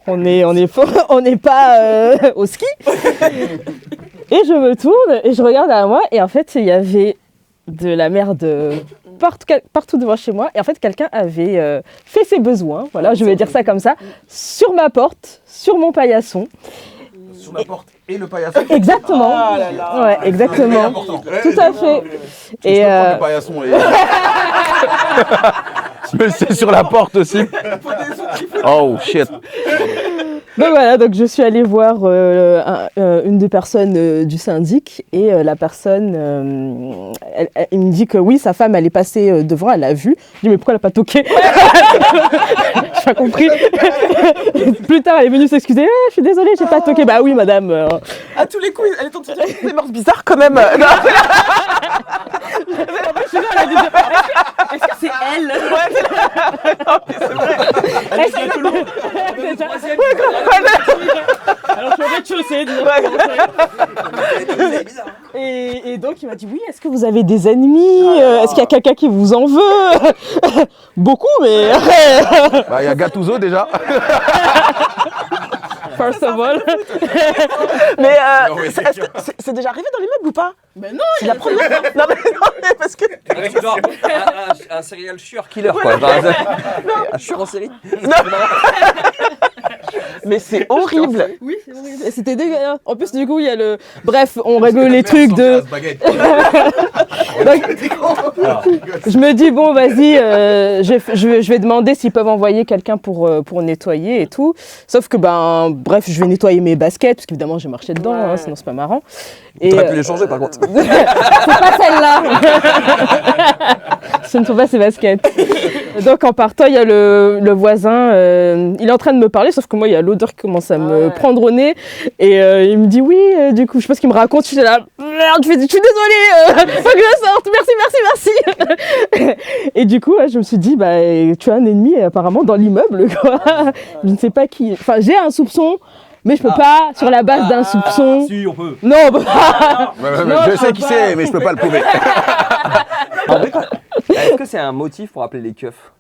On n'est pas au ski. Et je me tourne et je regarde à moi et en fait, il y avait de la merde partout devant chez moi. Et en fait, quelqu'un avait fait ses besoins, voilà, je vais dire ça comme ça, sur ma porte, sur mon paillasson. Sur la porte et le paillasson. Exactement. Ah là là. Ouais, exactement. Tout à fait. Et le paillasson. Mais c'est sur la porte aussi. Oh shit. Donc voilà, donc je suis allée voir une des personnes du syndic et la personne, il me dit que oui, sa femme, elle est passée devant, elle l'a vu. Je dis mais pourquoi elle n'a pas toqué? J'ai pas compris. Plus tard, elle est venue s'excuser. Ah, je suis désolée, j'ai pas toqué. Bah oui, madame. À tous les coups, elle est en train de dire des morts bizarres quand même. Est-ce que c'est elle? Non, mais c'est vrai. Est-ce que alors je suis au rez-de-chaussée. Et donc il m'a dit oui, est-ce que vous avez des ennemis? Est-ce qu'il y a quelqu'un qui vous en veut? Beaucoup, mais... Bah, il y a Gattuso déjà. First of all. Mais c'est déjà arrivé dans l'immeuble ou pas? Mais non, c'est la première fois. Non, mais parce que... Genre, un serial killer, quoi. Un tueur en série. Non. Mais c'est horrible. Oui, c'est horrible. Et c'était dégueulasse. En plus, du coup, il y a le... Bref, on règle les trucs de... Donc, je me dis, bon, vas-y, je vais demander s'ils peuvent envoyer quelqu'un pour nettoyer et tout. Sauf que, bref, je vais nettoyer mes baskets, parce qu'évidemment, j'ai marché dedans, hein, sinon c'est pas marrant. T'aurais pu les changer, par contre. C'est pas celle-là. Ce ne sont pas ces baskets. Donc, en partant, il y a le voisin, il est en train de me parler, sauf que moi, il y a l'odeur qui commence à me prendre au nez. Et il me dit oui, du coup, je sais pas ce qu'il me raconte. Je suis là, merde, je suis désolée, faut que je sorte, merci. Et du coup, je me suis dit, tu as un ennemi apparemment dans l'immeuble, quoi. Je ne sais pas qui. Enfin, j'ai un soupçon. Mais je peux pas, sur la base d'un soupçon. Si, on peut. Non, on peut pas. Non, je sais qui c'est, mais je peux pas le prouver. Est-ce que c'est un motif pour appeler les keufs?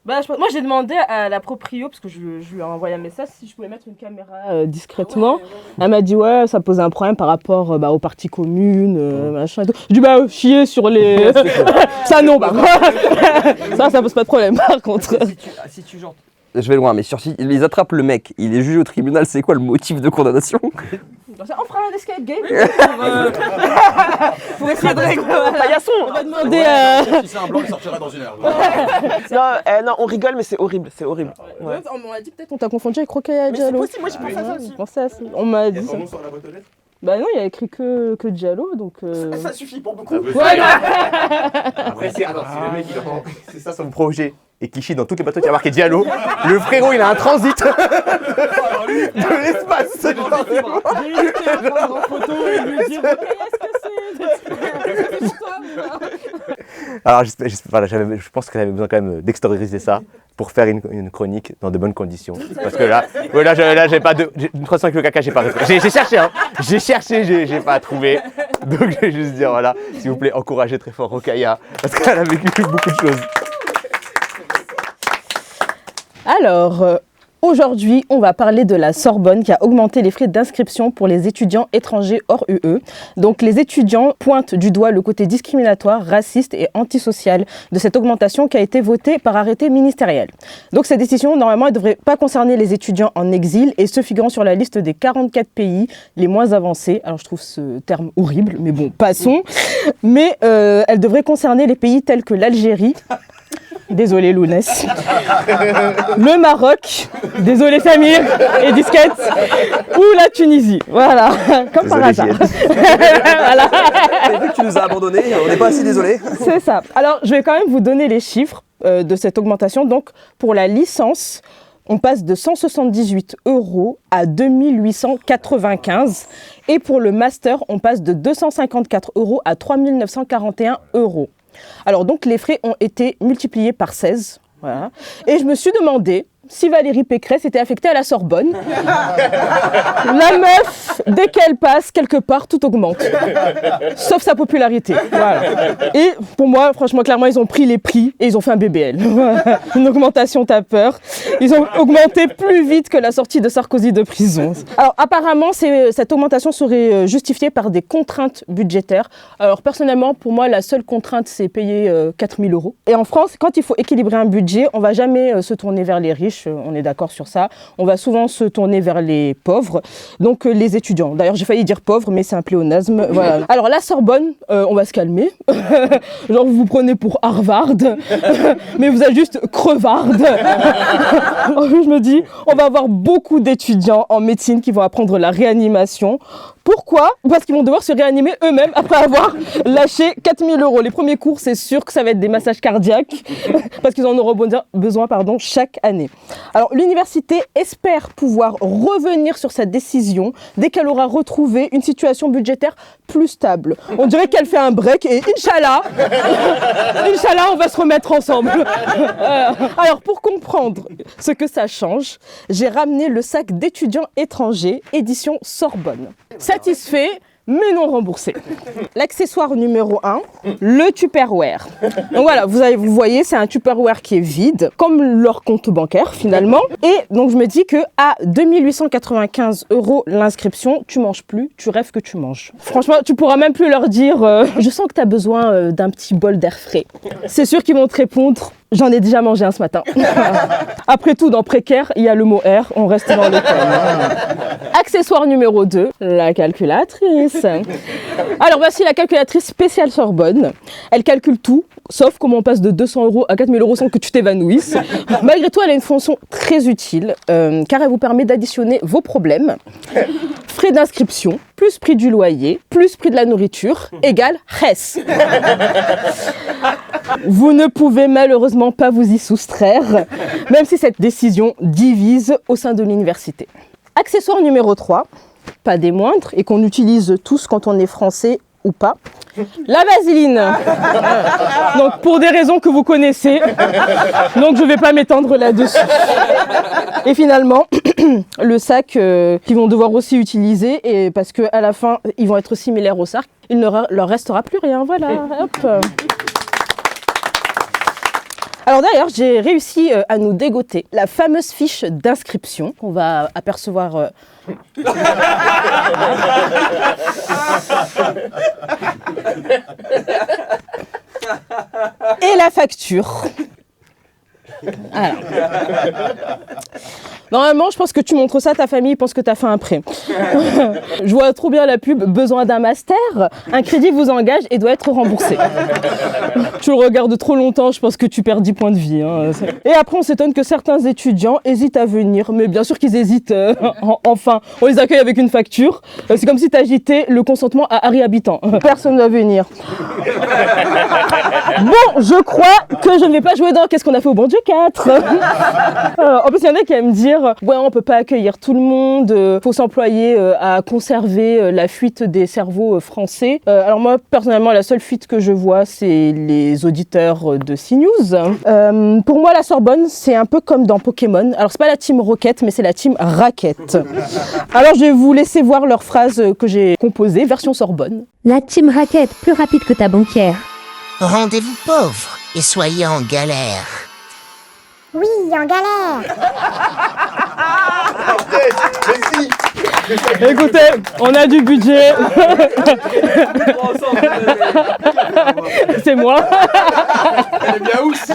Moi, j'ai demandé à la proprio, parce que je lui ai envoyé un message, si je pouvais mettre une caméra discrètement. Ouais. Elle m'a dit, ouais, ça posait un problème par rapport aux parties communes, machin et tout. Je dis, chier sur les... ça, non, ça pose pas de problème, par contre. Si tu genre... je vais loin, mais sursis, ils attrapent le mec, il est jugé au tribunal, c'est quoi le motif de condamnation? On fera un escape game pour essayer de régler. Paillasson. On va demander à... Si c'est un blanc, il sortira dans 1 heure. Non, on rigole, mais c'est horrible, c'est horrible. Ouais. On m'a dit peut-être qu'on t'a confondu avec Rokhaya Mais c'est Diallo. possible, moi j'ai pensé à ça aussi. On m'a dit ça. Son nom sur la boîte aux lettres? Bah non, il y a écrit que Diallo, donc... Ça suffit pour beaucoup. Ouais, Après, c'est le mec, c'est ça son projet. Et qui chie dans toutes les bateaux qui a marqué Diallo. Le frérot, il a un transit de l'espace. J'ai été à prendre en photo et lui dire qu'est-ce que c'est. Alors, je pense que j'avais besoin quand même d'extérioriser ça pour faire une chronique dans de bonnes conditions. Parce que là j'ai pas de... Une croissant avec le caca, j'ai pas retrouvé. J'ai cherché, hein. J'ai cherché, j'ai pas trouvé. Donc, je vais juste dire, voilà, s'il vous plaît, encouragez très fort Rokhaya. Parce qu'elle a vécu beaucoup de choses. Alors, aujourd'hui, on va parler de la Sorbonne qui a augmenté les frais d'inscription pour les étudiants étrangers hors UE. Donc, les étudiants pointent du doigt le côté discriminatoire, raciste et antisocial de cette augmentation qui a été votée par arrêté ministériel. Donc, cette décision, normalement, elle ne devrait pas concerner les étudiants en exil et ceux figurant sur la liste des 44 pays les moins avancés. Alors, je trouve ce terme horrible, mais bon, passons. Mais elle devrait concerner les pays tels que l'Algérie. Désolé Lounès. Le Maroc, désolé Samir et Disquette, ou la Tunisie. Voilà, comme par hasard. Voilà. Vu que tu nous as abandonnés, on n'est pas assez désolé. C'est ça. Alors, je vais quand même vous donner les chiffres de cette augmentation. Donc, pour la licence, on passe de 178 € à 2895. Et pour le master, on passe de 254 € à 3941 €. Alors donc les frais ont été multipliés par 16, voilà. Et je me suis demandé si Valérie Pécresse était affectée à la Sorbonne. La meuf, dès qu'elle passe quelque part, tout augmente. Sauf sa popularité. Voilà. Et pour moi, franchement, clairement, ils ont pris les prix et ils ont fait un BBL. Une augmentation, t'as peur. Ils ont augmenté plus vite que la sortie de Sarkozy de prison. Alors apparemment, cette augmentation serait justifiée par des contraintes budgétaires. Alors personnellement, pour moi, la seule contrainte, c'est payer 4 000 €. Et en France, quand il faut équilibrer un budget, on ne va jamais se tourner vers les riches. On est d'accord sur ça. On va souvent se tourner vers les pauvres, donc les étudiants. D'ailleurs, j'ai failli dire pauvre, mais c'est un pléonasme. Voilà. Alors, la Sorbonne, on va se calmer. Genre, vous vous prenez pour Harvard, mais vous êtes juste crevarde. Je me dis, on va avoir beaucoup d'étudiants en médecine qui vont apprendre la réanimation. Pourquoi? Parce qu'ils vont devoir se réanimer eux-mêmes après avoir lâché 4 000 €. Les premiers cours, c'est sûr que ça va être des massages cardiaques, parce qu'ils en auront besoin chaque année. Alors, l'université espère pouvoir revenir sur sa décision dès qu'elle aura retrouvé une situation budgétaire plus stable. On dirait qu'elle fait un break et Inch'Allah, on va se remettre ensemble. Alors, pour comprendre ce que ça change, j'ai ramené le sac d'étudiants étrangers, édition Sorbonne. Satisfait, mais non remboursé. L'accessoire numéro 1, le Tupperware. Donc voilà, vous voyez, c'est un Tupperware qui est vide, comme leur compte bancaire finalement. Et donc je me dis que à 2895 € l'inscription, tu manges plus, tu rêves que tu manges. Franchement, tu pourras même plus leur dire je sens que tu as besoin d'un petit bol d'air frais. C'est sûr qu'ils vont te répondre j'en ai déjà mangé un ce matin. Après tout, dans précaire, il y a le mot R, on reste dans le thème. Accessoire numéro 2, la calculatrice. Alors voici la calculatrice spéciale Sorbonne. Elle calcule tout, sauf comment on passe de 200 € à 4 000 € sans que tu t'évanouisses. Malgré tout, elle a une fonction très utile, car elle vous permet d'additionner vos problèmes. Frais d'inscription, plus prix du loyer, plus prix de la nourriture, égale RES. Vous ne pouvez malheureusement pas vous y soustraire, même si cette décision divise au sein de l'université. Accessoire numéro 3, pas des moindres, et qu'on utilise tous quand on est français ou pas, la vaseline. Donc pour des raisons que vous connaissez, donc je ne vais pas m'étendre là-dessus. Et finalement, le sac qu'ils vont devoir aussi utiliser, et parce qu'à la fin, ils vont être similaires au sac, il ne leur restera plus rien. Voilà, hop. Alors d'ailleurs, j'ai réussi à nous dégoter la fameuse fiche d'inscription qu'on va apercevoir. Et la facture. Alors. Normalement, je pense que tu montres ça à ta famille, ils pensent que tu as fait un prêt. Je vois trop bien la pub, besoin d'un master, un crédit vous engage et doit être remboursé. Tu le regardes trop longtemps, je pense que tu perds 10 points de vie. Hein. Et après, on s'étonne que certains étudiants hésitent à venir. Mais bien sûr qu'ils hésitent, enfin. On les accueille avec une facture. C'est comme si tu agitais le consentement à Harry Habitant. Personne ne va venir. Bon, je crois que je ne vais pas jouer dans Qu'est-ce qu'on a fait au bon Dieu 4. En plus, il y en a qui aiment dire ouais, on peut pas accueillir tout le monde, faut s'employer à conserver la fuite des cerveaux français. Alors moi, personnellement, la seule fuite que je vois, c'est les auditeurs de CNews. Pour moi, la Sorbonne, c'est un peu comme dans Pokémon. Alors c'est pas la team Rocket, mais c'est la team Raquette. Alors je vais vous laisser voir leur phrase que j'ai composée, version Sorbonne. La team Raquette, plus rapide que ta banquière. Rendez-vous pauvre et soyez en galère. Oui, en galère. Écoutez, on a du budget. C'est moi. Elle est bien aussi.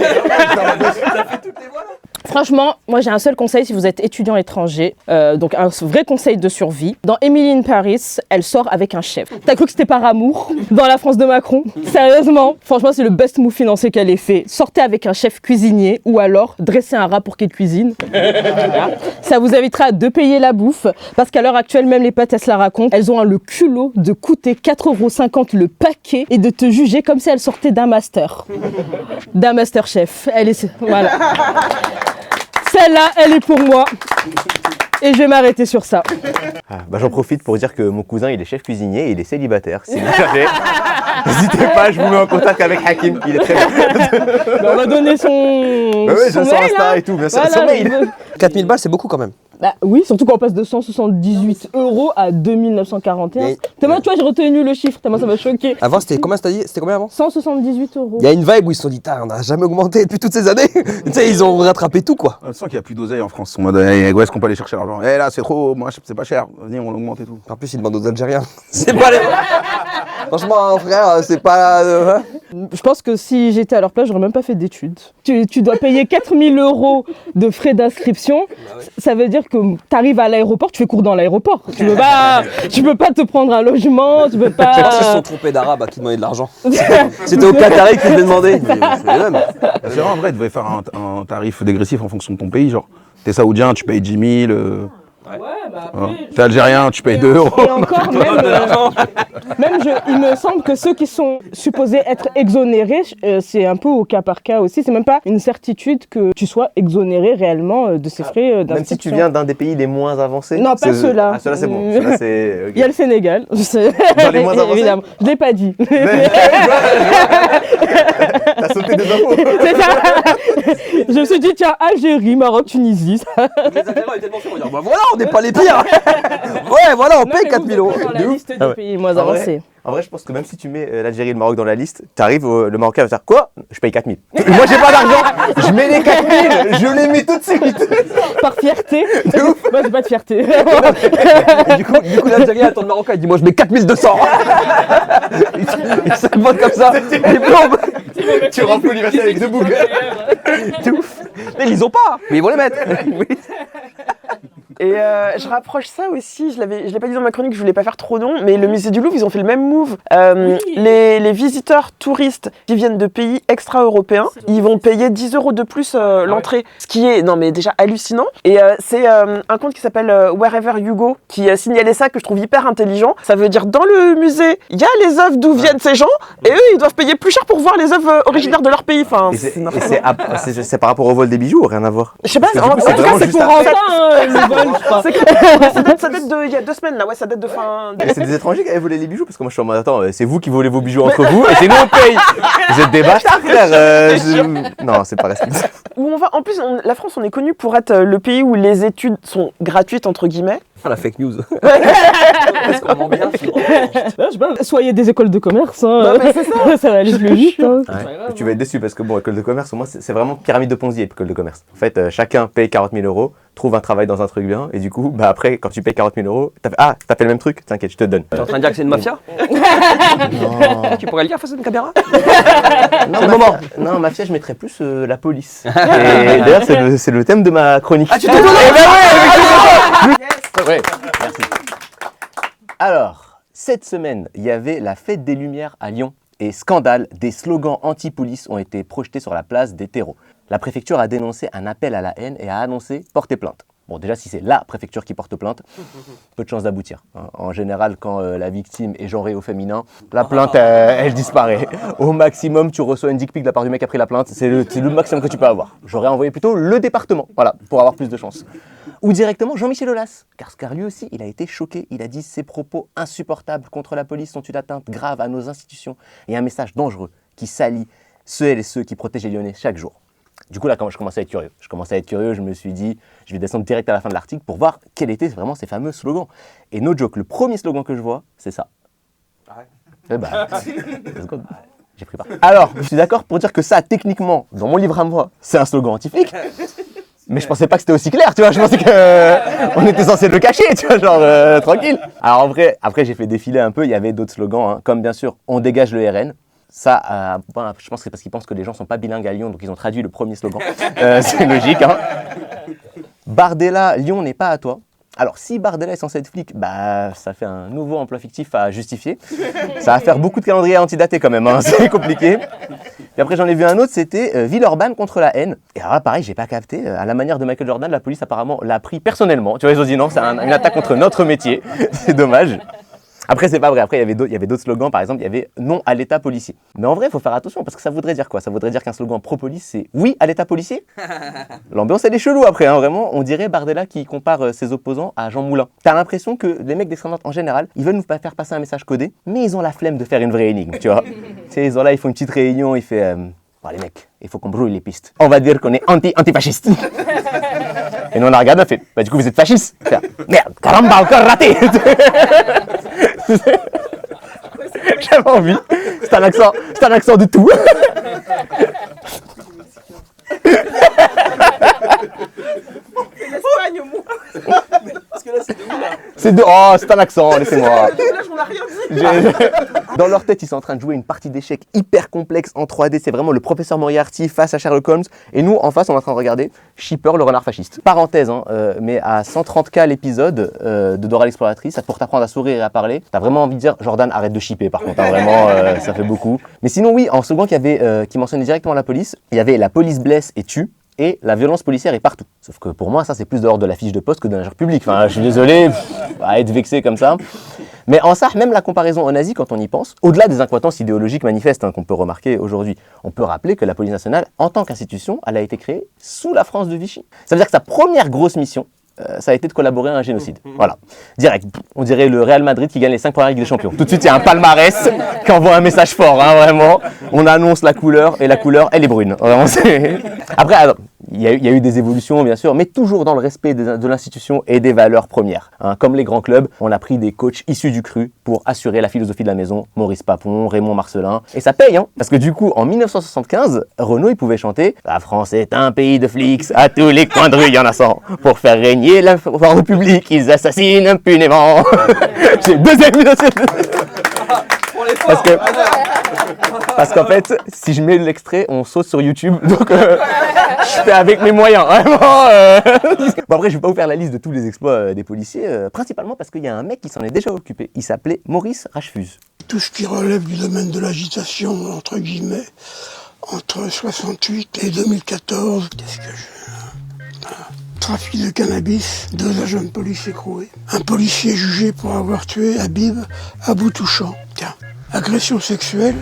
Franchement, moi j'ai un seul conseil si vous êtes étudiant étranger, donc un vrai conseil de survie. Dans Emily in Paris, elle sort avec un chef. T'as cru que c'était par amour dans la France de Macron? Sérieusement, franchement c'est le best move financier qu'elle ait fait. Sortez avec un chef cuisinier ou alors dressez un rat pour qu'il cuisine. Ça vous évitera de payer la bouffe parce qu'à l'heure actuelle, même les pâtes, elles se la racontent. Elles ont le culot de coûter 4,50 € le paquet et de te juger comme si elles sortaient d'un master. D'un master chef. Elle est... Voilà. Celle-là, elle est pour moi. Et je vais m'arrêter sur ça. J'en profite pour dire que mon cousin, il est chef cuisinier et il est célibataire. Si vous cherchez, n'hésitez pas, je vous mets en contact avec Hakim. Il est très bien. On va donner son j'ai son mail, Insta hein. et tout, bien sûr. Voilà, Son mail. 4000 balles, c'est beaucoup quand même. Bah oui, surtout quand on passe de 178 € à 2941. Tellement, tu vois, j'ai retenu le chiffre, tellement ça m'a choqué. Avant, c'était combien, c'était combien avant? 178 €. Il y a une vibe où ils se sont dit, on n'a jamais augmenté depuis toutes ces années. Tu sais, ils ont rattrapé tout, quoi. On sent qu'il n'y a plus d'oseille en France. En mode, où est-ce qu'on peut aller chercher l'argent? Là, c'est trop, moi, c'est pas cher. Vas-y, on augmente et tout. En plus, ils demandent aux Algériens. C'est pas les. Franchement, frère, c'est pas. Je pense que si j'étais à leur place, j'aurais même pas fait d'études. Tu dois payer 4000 € de frais d'inscription. Ça veut dire que tu arrives à l'aéroport, tu fais cours dans l'aéroport. Tu peux pas te prendre un logement, tu peux pas. Je pense qu'ils se sont trompés d'arabe à qui demander de l'argent. C'était au Qatari qui devait demander. C'est vrai, en vrai, ils devaient faire un tarif dégressif en fonction de ton pays. Genre, t'es saoudien, tu payes 10 000. T'es algérien, tu payes 2 €. Et encore, il me semble que ceux qui sont supposés être exonérés, c'est un peu au cas par cas aussi. C'est même pas une certitude que tu sois exonéré réellement de ces frais d'inscription. Même si tu viens d'un des pays les moins avancés. Non, pas ceux-là. Ah, ceux-là c'est bon. Ceux-là, c'est... Okay. Il y a le Sénégal. Dans les moins avancés. Évidemment. Je l'ai pas dit. T'as sauté des infos. C'est ça. Je me suis dit, tiens, Algérie, Maroc, Tunisie. Les Algériens étaient tellement sûrs, ils disent, voilà, on n'est pas les pires. Ouais, voilà, on paye 4000 €. Dans la liste des pays moins avancés. En vrai, je pense que même si tu mets l'Algérie et le Maroc dans la liste, t'arrives, le Marocain va faire quoi? Je paye 4000. Moi, j'ai pas d'argent, je mets les 4000, je les mets tout de suite. Par fierté. Moi, j'ai pas de fierté. Du coup l'Algérien attend le Marocain, il dit, moi, je mets 4200. Il s'abonne comme ça. Les plombes. Tu remplis l'université avec 2 boules. C'est ouf. Mais ils ont pas, mais ils vont les mettre. Et je rapproche ça aussi, je l'ai pas dit dans ma chronique, je voulais pas faire trop long, mais le musée du Louvre, ils ont fait le même move. Les visiteurs touristes qui viennent de pays extra-européens, ils vont payer 10 € de plus l'entrée, ce qui est déjà hallucinant. Et c'est un compte qui s'appelle Wherever You Go qui signalait ça, que je trouve hyper intelligent. Ça veut dire dans le musée, il y a les œuvres d'où viennent ces gens, et eux, ils doivent payer plus cher pour voir les œuvres originaires de leur pays. Enfin, c'est par rapport au vol des bijoux, rien à voir. Je sais pas, en tout cas, c'est pour le vol. Ça date de il y a 2 semaines là, ouais, ça date de fin. C'est des étrangers qui avaient volé les bijoux parce que moi je suis en mode attends, c'est vous qui volez vos bijoux entre vous et c'est nous on paye. Vous êtes des bâtards frère. Non, c'est pas respectable. En plus, la France, on est connu pour être le pays où les études sont gratuites entre guillemets. La fake news. Est-ce qu'on ment bien je sais pas, soyez des écoles de commerce, hein. Non, mais c'est ça. Ça va aller plus vite. Hein. Ouais. Tu vas être déçu parce que bon, école de commerce, au moins, c'est vraiment pyramide de Ponzi, école de commerce. En fait, chacun paye 40 000 €, trouve un travail dans un truc bien, et du coup, bah après, quand tu payes 40 000 €, t'as fait le même truc, t'inquiète, je te donne. T'es en train de dire que c'est une mafia? Non. Tu pourrais le dire face à une caméra? Non, c'est le moment. Non, mafia, je mettrais plus la police. Et d'ailleurs, c'est le thème de ma chronique. Ah, tu t'es donné? Ouais, merci. Alors, cette semaine, il y avait la fête des Lumières à Lyon. Et scandale, des slogans anti-police ont été projetés sur la place des terreaux. La préfecture a dénoncé un appel à la haine et a annoncé porter plainte. Bon, déjà, si c'est la préfecture qui porte plainte, peu de chances d'aboutir. En général, quand la victime est genrée au féminin, la plainte, elle disparaît. Au maximum, tu reçois une dick pic de la part du mec qui a pris la plainte. C'est le maximum que tu peux avoir. J'aurais envoyé plutôt le département, voilà, pour avoir plus de chance. Ou directement Jean-Michel Aulas, car lui aussi, il a été choqué. Il a dit « Ces propos insupportables contre la police sont une atteinte grave à nos institutions et un message dangereux qui salit celles et ceux qui protègent les Lyonnais chaque jour. » Du coup, là, quand je commençais à être curieux, je me suis dit, je vais descendre direct à la fin de l'article pour voir quels étaient vraiment ces fameux slogans. Et no joke, le premier slogan que je vois, c'est ça. Eh bah, let's go. J'ai pris part. Alors, je suis d'accord pour dire que ça, techniquement, dans mon livre à moi, c'est un slogan anti-flic. Mais je pensais pas que c'était aussi clair, tu vois. Je pensais qu'on était censé le cacher, tu vois, genre tranquille. Alors en vrai, après j'ai fait défiler un peu, il y avait d'autres slogans, hein, comme bien sûr, on dégage le RN. Ça, je pense que c'est parce qu'ils pensent que les gens sont pas bilingues à Lyon, donc ils ont traduit le premier slogan. C'est logique, hein. Bardella, Lyon n'est pas à toi. Alors, si Bardella est censé être flic, bah, ça fait un nouveau emploi fictif à justifier. Ça va faire beaucoup de calendriers antidatés quand même, hein, c'est compliqué. Puis après, j'en ai vu un autre, c'était Villeurbanne contre la haine. Et alors là, pareil, j'ai pas capté. À la manière de Michael Jordan, la police apparemment l'a pris personnellement. Tu vois, ils ont dit non, c'est une attaque contre notre métier. C'est dommage. Après, c'est pas vrai. Après, il y avait d'autres slogans. Par exemple, il y avait non à l'état policier. Mais en vrai, il faut faire attention parce que ça voudrait dire quoi? Ça voudrait dire qu'un slogan pro-police, c'est oui à l'état policier. L'ambiance, elle est chelou après, hein, vraiment. On dirait Bardella qui compare ses opposants à Jean Moulin. T'as l'impression que les mecs d'extrême droite, en général, ils veulent nous faire passer un message codé, mais ils ont la flemme de faire une vraie énigme, tu vois. Tu sais, ils font une petite réunion, ils font bon, les mecs, il faut qu'on brouille les pistes. On va dire qu'on est antifasciste. Et nous, on a regardé, on a fait, bah du coup, vous êtes fasciste. Merde, caramba, encore raté. J'avais envie. C'est un accent de tout. L'Espagne au moins. Parce que là, c'est de où, là? C'est un accent, laissez-moi. Là, on n'a rien dit. Dans leur tête, ils sont en train de jouer une partie d'échecs hyper complexe en 3D. C'est vraiment le professeur Moriarty face à Sherlock Holmes. Et nous, en face, on est en train de regarder Shipper, le renard fasciste. Parenthèse, hein, mais à 130K l'épisode de Dora l'exploratrice, pour t'apprendre à sourire et à parler, t'as vraiment envie de dire Jordan, arrête de shipper par contre. Hein, vraiment, ça fait beaucoup. Mais sinon, oui, en second, qui mentionnait directement la police, il y avait la police blesse et tue. Et la violence policière est partout. Sauf que pour moi, ça, c'est plus de l'ordre de la fiche de poste que de l'injure publique. Enfin, je suis désolé, à être vexé comme ça. Mais en ça, même la comparaison aux nazis, quand on y pense, au-delà des incohérences idéologiques manifestes qu'on peut remarquer aujourd'hui, on peut rappeler que la police nationale, en tant qu'institution, elle a été créée sous la France de Vichy. Ça veut dire que sa première grosse mission, ça a été de collaborer à un génocide. Voilà. Direct. On dirait le Real Madrid qui gagne les 5 premières Ligues des Champions. Tout de suite, il y a un palmarès qui envoie un message fort, hein, vraiment. On annonce la couleur, et la couleur, elle est brune. Vraiment, Après, alors, il y a eu des évolutions, bien sûr, mais toujours dans le respect de l'institution et des valeurs premières. Hein. Comme les grands clubs, on a pris des coachs issus du cru pour assurer la philosophie de la maison. Maurice Papon, Raymond Marcelin. Et ça paye, hein. Parce que du coup, en 1975, Renaud, il pouvait chanter « La France est un pays de flics, à tous les coins de rue, il y en a 100. Pour faire régner la République, ils assassinent impunément. » J'ai deuxième Parce qu'en fait, si je mets l'extrait, on saute sur YouTube, donc je fais avec mes moyens, vraiment. Bon après, je vais pas vous faire la liste de tous les exploits des policiers, principalement parce qu'il y a un mec qui s'en est déjà occupé. Il s'appelait Maurice Rachefuz. Tout ce qui relève du domaine de l'agitation, entre guillemets, entre 68 et 2014, qu'est-ce que trafic de cannabis, 2 agents de police écroués. Un policier jugé pour avoir tué Habib à bout touchant. Tiens, agression sexuelle,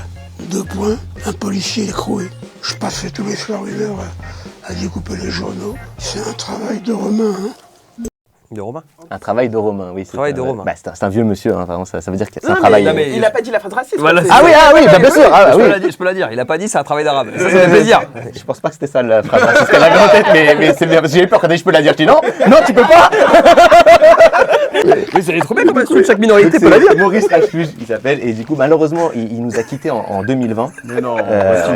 2 points, un policier écroué. Je passerai tous les soirs 1 heure à découper les journaux. C'est un travail de Romain, hein. De Romain. Un travail de Romain, oui. Travail de Romain. Bah, c'est un vieux monsieur, hein, vraiment, ça veut dire que c'est un travail. Mais il a pas dit la phrase raciste. Voilà, ah oui, bah, bien sûr. Ah, oui. Je peux la dire. Il a pas dit c'est un travail d'arabe. Ça fait plaisir. Je pense pas que c'était ça la phrase raciste qu'elle avait en tête, mais c'est bien. Parce que j'ai eu peur quand j'ai dit je peux la dire. Je dis non, tu peux pas. Mais c'est trop bien comme insulte, chaque minorité peut la dire. Maurice Rachfuge, il s'appelle, et du coup, malheureusement, il nous a quittés en 2020. Mais non.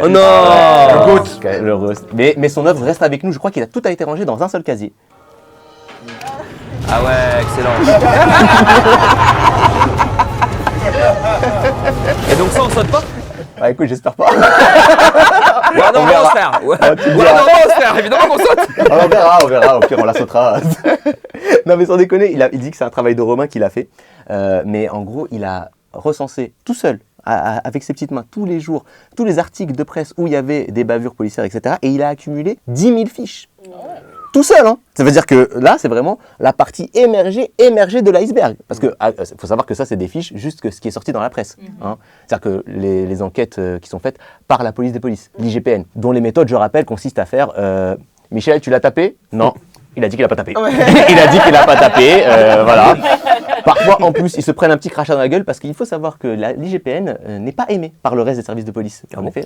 Oh non. Le roast. Mais son œuvre reste avec nous. Je crois qu'il a tout a été rangé dans un seul casier. Ah ouais, excellent. Et donc ça, on saute pas? Bah écoute, j'espère pas. Ouais, non, on va se faire. Ouais, on va se faire, évidemment qu'on saute. On verra, au pire on la sautera. Non mais sans déconner, il dit que c'est un travail de Romain qu'il a fait. Mais en gros, il a recensé tout seul, avec ses petites mains, tous les jours, tous les articles de presse où il y avait des bavures policières, etc. Et il a accumulé 10 000 fiches. Tout seul, hein. Ça veut dire que là, c'est vraiment la partie émergée de l'iceberg. Parce que faut savoir que ça, c'est des fiches, juste que ce qui est sorti dans la presse. Hein. C'est-à-dire que les enquêtes qui sont faites par la police des polices, l'IGPN, dont les méthodes, je rappelle, consistent à faire Michel, tu l'as tapé? Non. Il a dit qu'il a pas tapé. Ouais. Il a dit qu'il a pas tapé, voilà. Parfois, en plus, ils se prennent un petit crachat dans la gueule parce qu'il faut savoir que l'IGPN n'est pas aimée par le reste des services de police. En effet,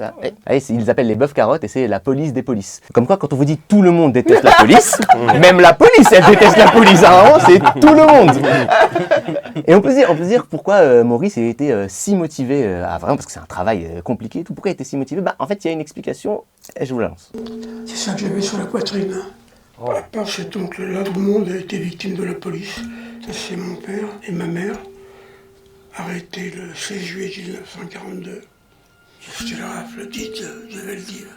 ils appellent les bœufs carottes et c'est la police des polices. Comme quoi, quand on vous dit tout le monde déteste la police, même la police, elle déteste la police. Hein, c'est tout le monde. Et on peut se dire pourquoi Maurice a été si motivé, vraiment parce que c'est un travail compliqué. Tout pourquoi il était si motivé? En fait, il y a une explication et je vous la lance. C'est ça que j'avais sur la poitrine. Par cet oncle-là, tout le monde a été victime de la police. Ça, c'est mon père et ma mère, arrêtés le 16 juillet 1942. C'était la rafle dite, je vais le dire.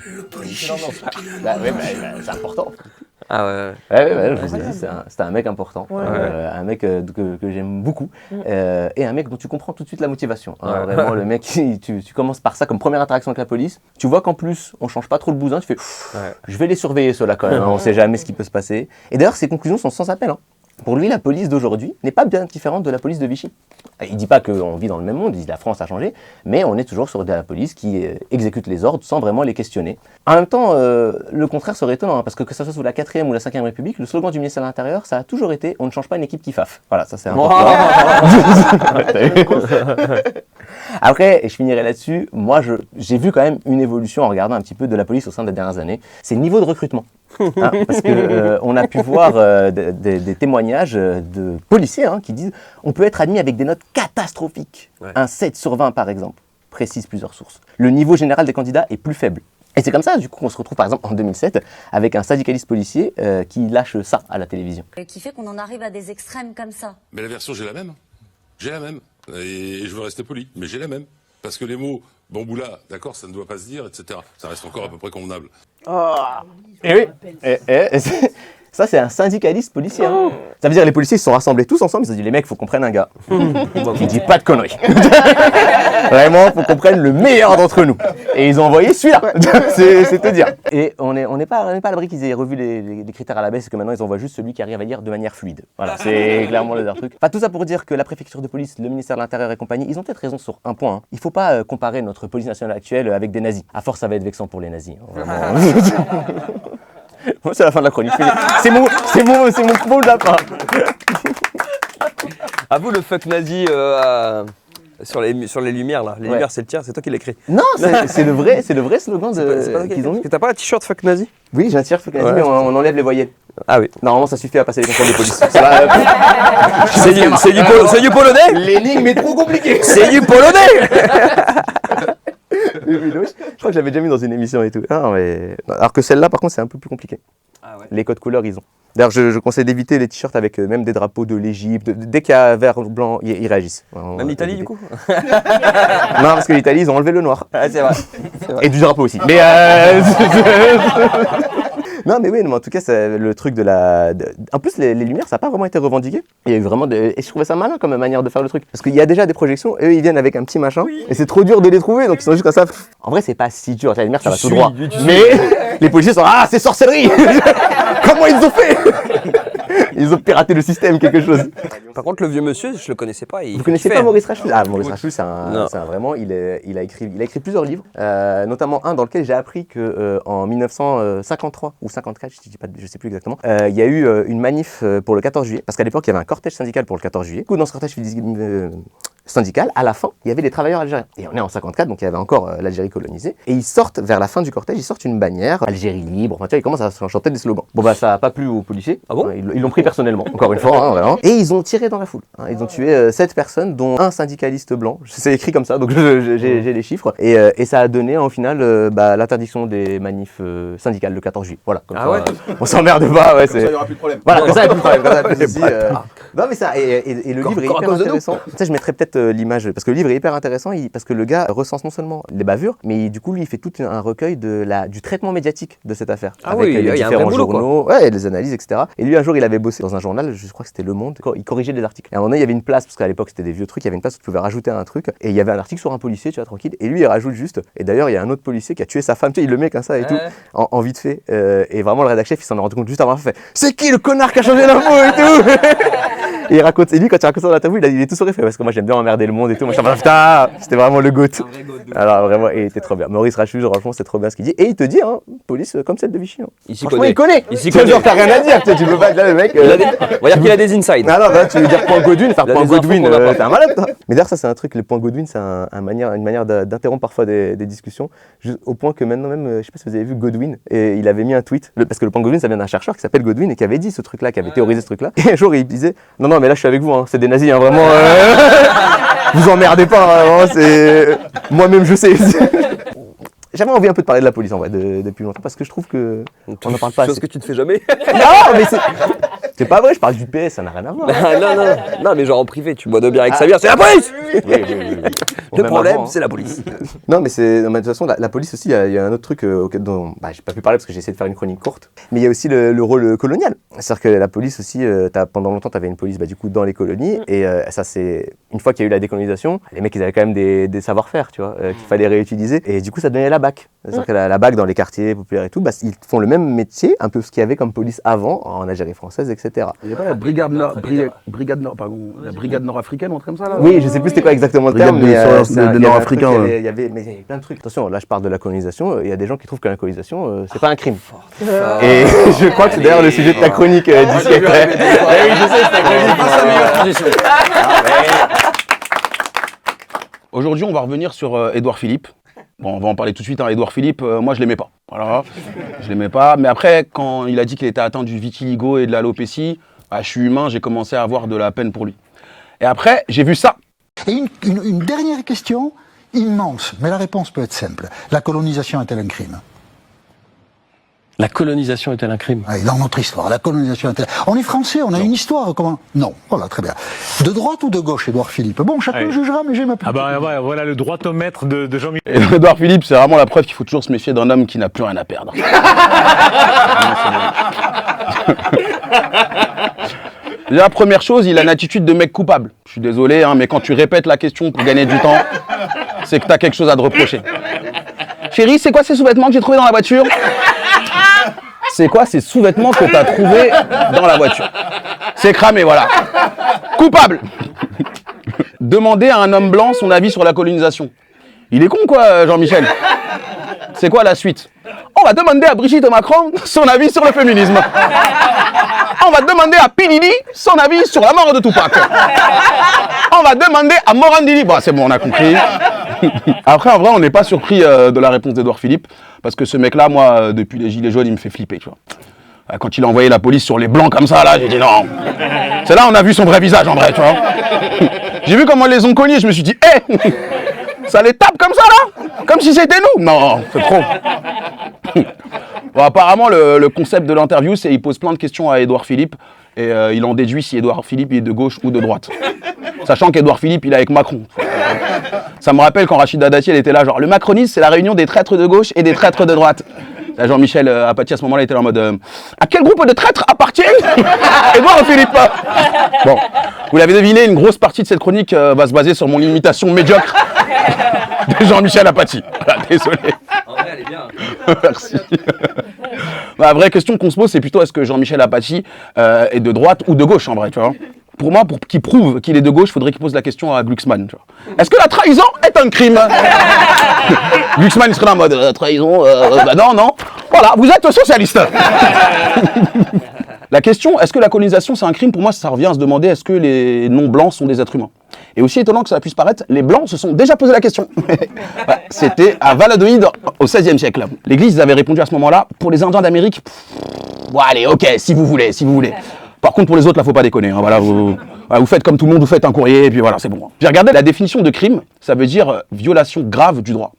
Et le policier, c'est important. Ah ouais. Ouais, je vous ai dit, c'était un mec important, un mec que j'aime beaucoup, et un mec dont tu comprends tout de suite la motivation. Hein, vraiment, le mec, tu commences par ça comme première interaction avec la police, tu vois qu'en plus, on change pas trop le bousin, tu fais, je vais les surveiller ceux-là quand même, hein, on sait jamais ce qui peut se passer. Et d'ailleurs, ses conclusions sont sans appel. Hein. Pour lui, la police d'aujourd'hui n'est pas bien différente de la police de Vichy. Il ne dit pas qu'on vit dans le même monde, il dit que la France a changé, mais on est toujours sur de la police qui exécute les ordres sans vraiment les questionner. En même temps, le contraire serait étonnant, hein, parce que ça soit sous la 4e ou la 5e République, le slogan du ministère de l'Intérieur, ça a toujours été « on ne change pas une équipe qui faffe ». Voilà, ça c'est important. Après, et je finirai là-dessus, moi j'ai vu quand même une évolution en regardant un petit peu de la police au sein des dernières années, c'est le niveau de recrutement. Hein, parce que on a pu voir des témoignages de policiers qui disent on peut être admis avec des notes catastrophiques, un 7 sur 20 par exemple, précise plusieurs sources. Le niveau général des candidats est plus faible. Et c'est comme ça, du coup, qu'on se retrouve par exemple en 2007 avec un syndicaliste policier qui lâche ça à la télévision. Qui fait qu'on en arrive à des extrêmes comme ça. Mais la version, j'ai la même. J'ai la même. Et je veux rester poli, mais j'ai la même. Parce que les mots bamboula, d'accord, ça ne doit pas se dire, etc. Ça reste encore à peu près convenable. Oh. Et oui, ça c'est un syndicaliste policier. Hein. Ça veut dire que les policiers se sont rassemblés tous ensemble, ils se sont dit les mecs, faut qu'on prenne un gars qui dit pas de conneries. Vraiment, faut qu'on prenne le meilleur d'entre nous. Et ils ont envoyé celui-là, c'est te dire. Et on n'est pas à l'abri qu'ils aient revu les critères à la baisse et que maintenant ils envoient juste celui qui arrive à lire de manière fluide. Voilà, c'est clairement le truc. Enfin, tout ça pour dire que la préfecture de police, le ministère de l'Intérieur et compagnie, ils ont peut-être raison sur un point. Hein. Il faut pas comparer notre police nationale actuelle avec des nazis. À force, ça va être vexant pour les nazis. Hein, bon, c'est la fin de la chronique. C'est mon mot de la fin. À vous le fuck nazi sur les lumières là. Les lumières c'est le tien, c'est toi qui l'as écrit. Non, c'est le vrai slogan qu'ils ont mis. T'as pas un t-shirt fuck nazi? Oui, j'ai un t-shirt fuck nazi, mais on enlève les voyelles. Ah oui. Normalement ça suffit à passer les contrôles de police. C'est du polonais? L'énigme est trop compliquée. C'est du polonais. Je crois que j'avais déjà mis dans une émission et tout. Non, mais... Alors que celle-là, par contre, c'est un peu plus compliqué. Ah ouais. Les codes couleurs, ils ont. D'ailleurs, je conseille d'éviter les t-shirts avec même des drapeaux de l'Égypte. Dès qu'il y a vert ou blanc, ils réagissent. Même l'Italie, du coup? Non, parce que l'Italie, ils ont enlevé le noir. Ah, c'est vrai. Et du drapeau aussi. Mais non, mais oui, mais en tout cas, c'est le truc de la. En plus, les lumières, ça n'a pas vraiment été revendiqué. Il y a eu vraiment et je trouvais ça malin comme manière de faire le truc. Parce qu'il y a déjà des projections, eux, ils viennent avec un petit machin. Et c'est trop dur de les trouver, donc ils sont juste comme ça. En vrai, c'est pas si dur. La lumière, ça va tout droit. Mais les policiers sont c'est sorcellerie. Comment ils ont fait? Ils ont piraté le système, quelque chose. Par contre, le vieux monsieur, je le connaissais pas. Vous connaissez pas Maurice Rachfuge? Ah, Maurice Rachfuge, c'est vraiment, il a écrit plusieurs livres, notamment un dans lequel j'ai appris que en 1953 ou 54, je sais plus exactement, il y a eu une manif pour le 14 juillet, parce qu'à l'époque il y avait un cortège syndical pour le 14 juillet. Du coup, dans ce cortège syndicale, à la fin, il y avait les travailleurs algériens. Et on est en 54, donc il y avait encore l'Algérie colonisée. Et ils sortent, vers la fin du cortège, ils sortent une bannière, Algérie libre, enfin tu vois, ils commencent à chanter des slogans. Bon bah ça a pas plu aux policiers. Ah bon? Ils l'ont pris personnellement, encore une fois, vraiment. Et ils ont tiré dans la foule. Ils ont tué 7 personnes, dont un syndicaliste blanc. C'est écrit comme ça, donc j'ai les chiffres. Et ça a donné, en final, l'interdiction des manifs syndicales le 14 juillet. Voilà, comme ça, ouais. on s'emmerde pas. Ouais, Comme ça, il n'y aura plus de problème. Voilà, comme ça, il n'y a plus de problème. Comme ça, il y a plus de soucis, Non, mais ça, et le livre est hyper intéressant. Tu sais, je mettrais peut-être l'image, parce que le livre est hyper intéressant, parce que le gars recense non seulement les bavures, mais du coup, lui, il fait tout un recueil du traitement médiatique de cette affaire. Ah avec oui, les il y a un différents vrai boulot, quoi. journaux, ouais, les analyses, etc. Et lui, un jour, il avait bossé dans un journal, je crois que c'était Le Monde, il corrigeait des articles. Et à un moment donné, il y avait une place, parce qu'à l'époque, c'était des vieux trucs, il y avait une place où tu pouvais rajouter un truc, et il y avait un article sur un policier, tu vois, tranquille, et lui, il rajoute juste, et d'ailleurs, il y a un autre policier qui a tué sa femme, tu sais, il le met comme ça et tout, en vite fait, et vraiment, le rédacteur chef, il s'en est rendu compte juste avant, il fait « C'est qui le connard qui a changé l'info et tout ?» Et il raconte, et lui, quand il raconte ça dans l'interview, il est tout sourire, parce que moi, j'aime bien emmerder le monde et tout, moi, je suis putain, c'était vraiment le goût. Alors, vraiment, il était trop bien. Maurice Rachuge, franchement, c'est trop bien ce qu'il dit, et il te dit, hein, police comme celle de Vichy. Hein. Il s'y Franchement, connaît. il connaît. Il s'y C'est connaît. genre, t'as rien à dire, tu peux pas être là, le mec. On va dire qu'il a des insides. Ah non, bah, tu veux dire point Godwin, faire Il a point des infos Godwin, qu'on a pas. t'es un malade, toi. Mais d'ailleurs, ça, c'est un truc, le point Godwin, c'est une manière d'interrompre parfois des discussions, au point que maintenant même, je sais pas si vous avez vu Godwin, et il avait mis un tweet, parce que le point Godwin, ça vient d'un chercheur qui s'appelle Godwin et qui avait dit ce truc-là, qui avait théorisé ce truc-là. Et un jour, il disait, non, mais là, je suis avec vous, hein, c'est des nazis, hein, vraiment. Vous emmerdez pas, hein, vraiment, c'est. Moi-même, je sais. J'avais envie un peu de parler de la police en vrai depuis longtemps parce que je trouve que on n'en parle pas assez. Chose que tu ne fais jamais. Non, mais c'est pas vrai, je parle du PS, ça n'a rien à voir. non, mais genre en privé, tu bois de bière avec Samir, c'est la police. Oui. Le problème, c'est la police. Non, mais de toute façon, la police aussi, il y a un autre truc dont j'ai pas pu parler parce que j'ai essayé de faire une chronique courte. Mais il y a aussi le rôle colonial. C'est-à-dire que la police aussi, pendant longtemps, tu avais une police du coup dans les colonies. Et ça, c'est une fois qu'il y a eu la décolonisation, les mecs, ils avaient quand même des savoir-faire, tu vois, qu'il fallait réutiliser. Et du coup, ça donnait la BAC. C'est-à-dire que la BAC dans les quartiers populaires et tout, ils font le même métier, un peu ce qu'il y avait comme police avant, en Algérie française, etc. Il n'y a pas la brigade nord-africaine ou un truc comme ça là? Oui, je sais plus c'était quoi exactement le terme, mais des nord-africains. Il y avait plein de trucs. Attention, là je parle de la colonisation, il y a des gens qui trouvent que la colonisation, c'est pas un crime. Et je crois que c'est d'ailleurs le sujet de ta chronique discrète. Oui, je sais, c'est ta chronique. Aujourd'hui, on va revenir sur Édouard Philippe. Bon, on va en parler tout de suite. Édouard Philippe, moi, je l'aimais pas. Voilà, je l'aimais pas. Mais après, quand il a dit qu'il était atteint du vitiligo et de l'alopécie, je suis humain, j'ai commencé à avoir de la peine pour lui. Et après, j'ai vu ça. Et une dernière question immense, mais la réponse peut être simple. La colonisation est-elle un crime? La colonisation est-elle un crime? Oui, dans notre histoire, la colonisation est-elle... On est français, on a une histoire, comment... Non, voilà, très bien. De droite ou de gauche, Édouard Philippe? Bon, chacun jugera, mais j'ai ma Ah bah voilà le droitomètre de Jean-Michel. Édouard Philippe, c'est vraiment la preuve qu'il faut toujours se méfier d'un homme qui n'a plus rien à perdre. La première chose, il a une attitude de mec coupable. Je suis désolé, mais quand tu répètes la question pour gagner du temps, c'est que t'as quelque chose à te reprocher. Chérie, c'est quoi ces sous-vêtements que j'ai trouvés dans la voiture? C'est quoi ces sous-vêtements que t'as trouvés dans la voiture? C'est cramé, voilà. Coupable. Demander à un homme blanc son avis sur la colonisation. Il est con quoi, Jean-Michel? C'est quoi la suite? On va demander à Brigitte Macron son avis sur le féminisme. On va demander à P. Diddy son avis sur la mort de Tupac. On va demander à Morandini. Bon, c'est bon, on a compris. Après, en vrai, on n'est pas surpris de la réponse d'Édouard Philippe, parce que ce mec-là, moi, depuis les Gilets jaunes, il me fait flipper, tu vois. Quand il a envoyé la police sur les blancs comme ça, là, j'ai dit non. C'est là on a vu son vrai visage, en vrai, tu vois. J'ai vu comment ils les ont cognés, je me suis dit, ça les tape comme ça, là? Comme si c'était nous? Non, c'est trop. Bon, apparemment, le concept de l'interview, c'est qu'il pose plein de questions à Édouard Philippe, et il en déduit si Édouard Philippe est de gauche ou de droite. Sachant qu'Édouard Philippe, il est avec Macron. Ça me rappelle quand Rachida Dati, elle était là, genre, le macronisme, c'est la réunion des traîtres de gauche et des traîtres de droite. Là, Jean-Michel Apathy, à ce moment-là, était là en mode à quel groupe de traîtres appartient Édouard Philippe? Bon, vous l'avez deviné, une grosse partie de cette chronique va se baser sur mon imitation médiocre de Jean-Michel Apathy. Voilà, désolé. En vrai, elle est bien. Merci. La vraie question qu'on se pose, c'est plutôt est-ce que Jean-Michel Apathy est de droite ou de gauche, en vrai, tu vois? Pour moi, pour qu'il prouve qu'il est de gauche, il faudrait qu'il pose la question à Glucksmann. Tu vois. Est-ce que la trahison est un crime? Glucksmann, il serait là en mode trahison, bah non. Voilà, vous êtes socialiste. La question, est-ce que la colonisation c'est un crime? Pour moi, ça revient à se demander est-ce que les non-blancs sont des êtres humains? Et aussi étonnant que ça puisse paraître, les Blancs se sont déjà posé la question. Ouais, c'était à Valladolid au XVIe siècle. L'Église avait répondu à ce moment-là, pour les Indiens d'Amérique, bon allez, ok, si vous voulez. Par contre, pour les autres, là, faut pas déconner. Hein, voilà, vous faites comme tout le monde, vous faites un courrier, et puis voilà, c'est bon. J'ai regardé la définition de crime, ça veut dire violation grave du droit.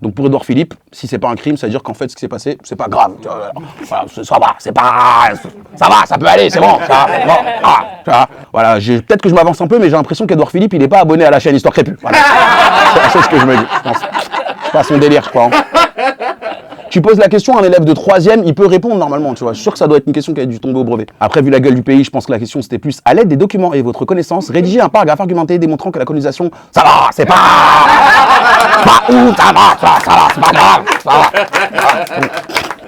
Donc pour Édouard Philippe, si c'est pas un crime, ça veut dire qu'en fait, ce qui s'est passé, c'est pas grave. Voilà, ça peut aller, c'est bon. Voilà, peut-être que je m'avance un peu, mais j'ai l'impression qu'Édouard Philippe, il est pas abonné à la chaîne Histoire Crépue. Voilà. C'est ce que je me dis. C'est pas son délire, je crois. Hein. Tu poses la question à un élève de 3e, il peut répondre normalement, tu vois. Je suis sûr que ça doit être une question qui a dû tomber au brevet. Après, vu la gueule du pays, je pense que la question c'était plus à l'aide des documents et votre connaissance, rédiger un paragraphe argumenté démontrant que la colonisation, ça va, c'est pas ouf, ça va, c'est pas grave, ça va.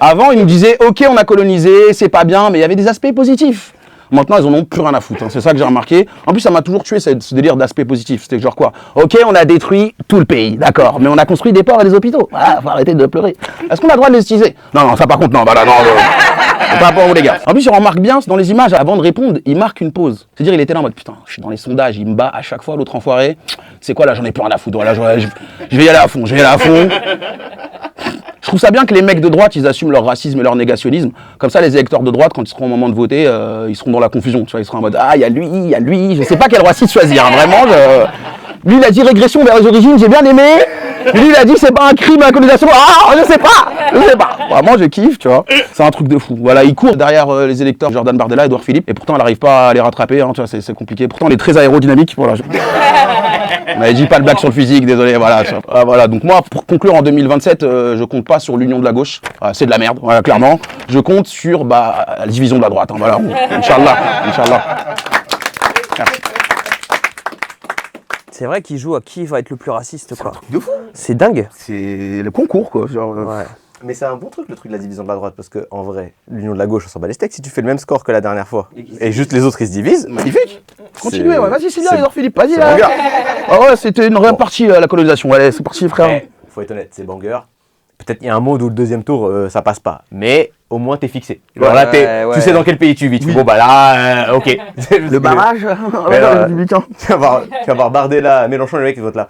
Avant, ils nous disaient, ok, on a colonisé, c'est pas bien, mais il y avait des aspects positifs. Maintenant, ils en ont plus rien à foutre. Hein. C'est ça que j'ai remarqué. En plus, ça m'a toujours tué ce délire d'aspect positif. C'était genre quoi? Ok, on a détruit tout le pays, d'accord, mais on a construit des ports et des hôpitaux. Voilà, faut arrêter de pleurer. Est-ce qu'on a le droit de les utiliser? Non, ça par contre, non. Voilà, non. C'est pas pour vous les gars. En plus, on remarque bien dans les images, avant de répondre, il marque une pause. C'est-à-dire, il était là en mode putain, je suis dans les sondages, il me bat à chaque fois l'autre enfoiré. C'est quoi là? J'en ai plus rien à foutre. Voilà, je vais y aller à fond. Je trouve ça bien que les mecs de droite, ils assument leur racisme et leur négationnisme. Comme ça, les électeurs de droite, quand ils seront au moment de voter, ils seront dans la confusion. Tu vois, ils seront en mode ah, il y a lui. Je sais pas quel raciste choisir. Hein, vraiment. Lui, il a dit régression vers les origines. J'ai bien aimé. Lui, il a dit c'est pas un crime, la colonisation. Ah, je sais pas. Vraiment, je kiffe, tu vois. C'est un truc de fou. Voilà, il court derrière les électeurs Jordan Bardella, Édouard Philippe, et pourtant, il n'arrive pas à les rattraper. Hein, tu vois, c'est compliqué. Pourtant, il est très aérodynamique. Voilà. On m'avait dit pas le blague sur le physique, désolé. Voilà. Donc moi, pour conclure en 2027, je compte pas sur l'union de la gauche. C'est de la merde, voilà, clairement. Je compte sur la division de la droite. Hein, voilà. Inch'Allah. Merci. C'est vrai qu'il joue à qui va être le plus raciste, quoi. C'est un truc de fou. C'est dingue. C'est le concours, quoi. Genre, ouais. Mais c'est un bon truc, le truc de la division de la droite, parce que en vrai, l'union de la gauche, on s'en bat les steaks. Si tu fais le même score que la dernière fois, et juste les autres, ils se divisent, magnifique. Continuez, ouais. Vas-y, c'est bien, Édouard Philippe. Vas-y, là. Ah ouais, c'était une vraie partie, la colonisation. Allez, c'est parti, frère. Faut être honnête, c'est banger. Peut-être il y a un mode où le deuxième tour, ça passe pas. Mais au moins, t'es fixé. Alors là, tu sais dans quel pays tu vis. Tu bon, bah là, ok. Le barrage Tu vas voir Bardella, Mélenchon, les mecs, ils votent là.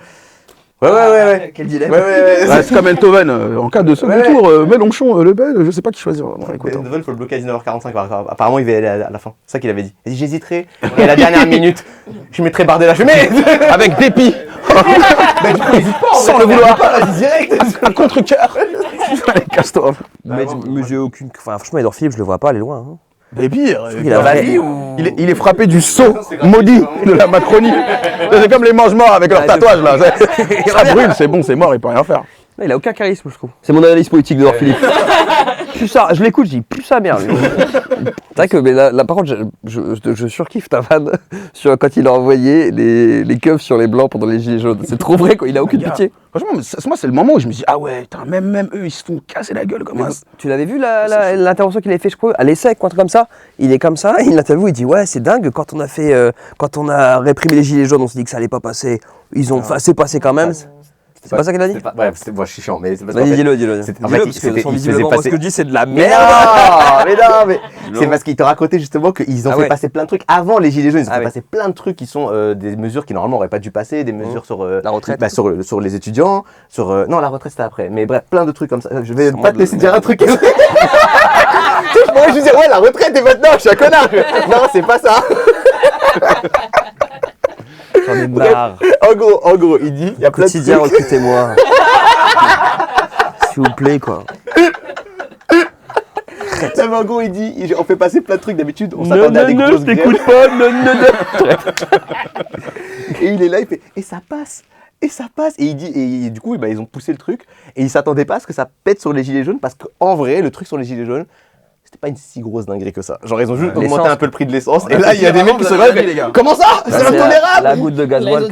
Ouais. Quel dilemme. Ouais, c'est comme Eindhoven. En cas de second tour, Mélenchon, Le Pen, je sais pas qui choisir. Eindhoven, il faut le bloquer à 19h45. Apparemment, il va aller à la fin. C'est ça qu'il avait dit. Il a dit j'hésiterai. Et à la dernière minute, je mettrai Bardella. Je mets avec dépit. Bah, du coup, hésite pas. Sans le vouloir. Vas-y, direct. Un contre-cœur. Allez, casse-toi. Mais j'ai aucune. Enfin, franchement, Édouard Philippe, je le vois pas aller loin. Hein. Et pire, il est frappé du sceau maudit de la Macronie. C'est comme les mange-morts avec leur tatouage là. Ça brûle, c'est bon, c'est mort, il peut rien faire. Il a aucun charisme, je trouve. C'est mon analyse politique d'Édouard Philippe. Je l'écoute, je dis plus sa merde. C'est vrai que mais là par contre, je surkiffe ta vanne sur quand il a envoyé les keufs sur les blancs pendant les gilets jaunes. C'est trop vrai, quoi. Il a aucune pitié. Franchement, moi, c'est le moment où je me dis ah ouais, même eux, ils se font casser la gueule comme ça. Tu l'avais vu l'intervention qu'il avait fait, je crois, à l'essai, un truc comme ça. Il est comme ça, il l'interview, il dit ouais, c'est dingue. Quand on a réprimé les gilets jaunes, on s'est dit que ça allait pas passer. C'est passé quand même. C'est pas ça qu'elle a dit? Ouais, moi je suis chiant, mais c'est parce que. Vas-y, dis-le. En fait, visiblement, ce que je dis, c'est de la merde. Mais c'est parce qu'il te racontait justement qu'ils ont fait passer plein de trucs avant les Gilets jaunes. Ils ont fait passer plein de trucs qui sont des mesures qui normalement n'auraient pas dû passer, des mesures sur la retraite, sur les étudiants, non, la retraite c'était après. Mais bref, plein de trucs comme ça. Je vais pas te laisser dire un truc. Je pourrais juste dire ouais, la retraite est maintenant, je suis un connard. Non, c'est pas ça. J'en ai marre. En gros, il dit, il y a plein de quotidien, recrutez-moi. S'il vous plaît, quoi. Non, mais en gros, il dit, on fait passer plein de trucs d'habitude, on s'attendait à des grosses grèves. Non, Et il est là, il fait, et ça passe. Et il dit, et du coup, ils ont poussé le truc, et ils s'attendaient pas à ce que ça pète sur les gilets jaunes, parce qu'en vrai, le truc sur les gilets jaunes, c'était pas une si grosse dinguerie que ça. Genre, ils ont juste augmenté un peu le prix de l'essence. Et là, il y a des mecs qui se lèvent. Comment ça? C'est intolérable! La goutte de gasoil.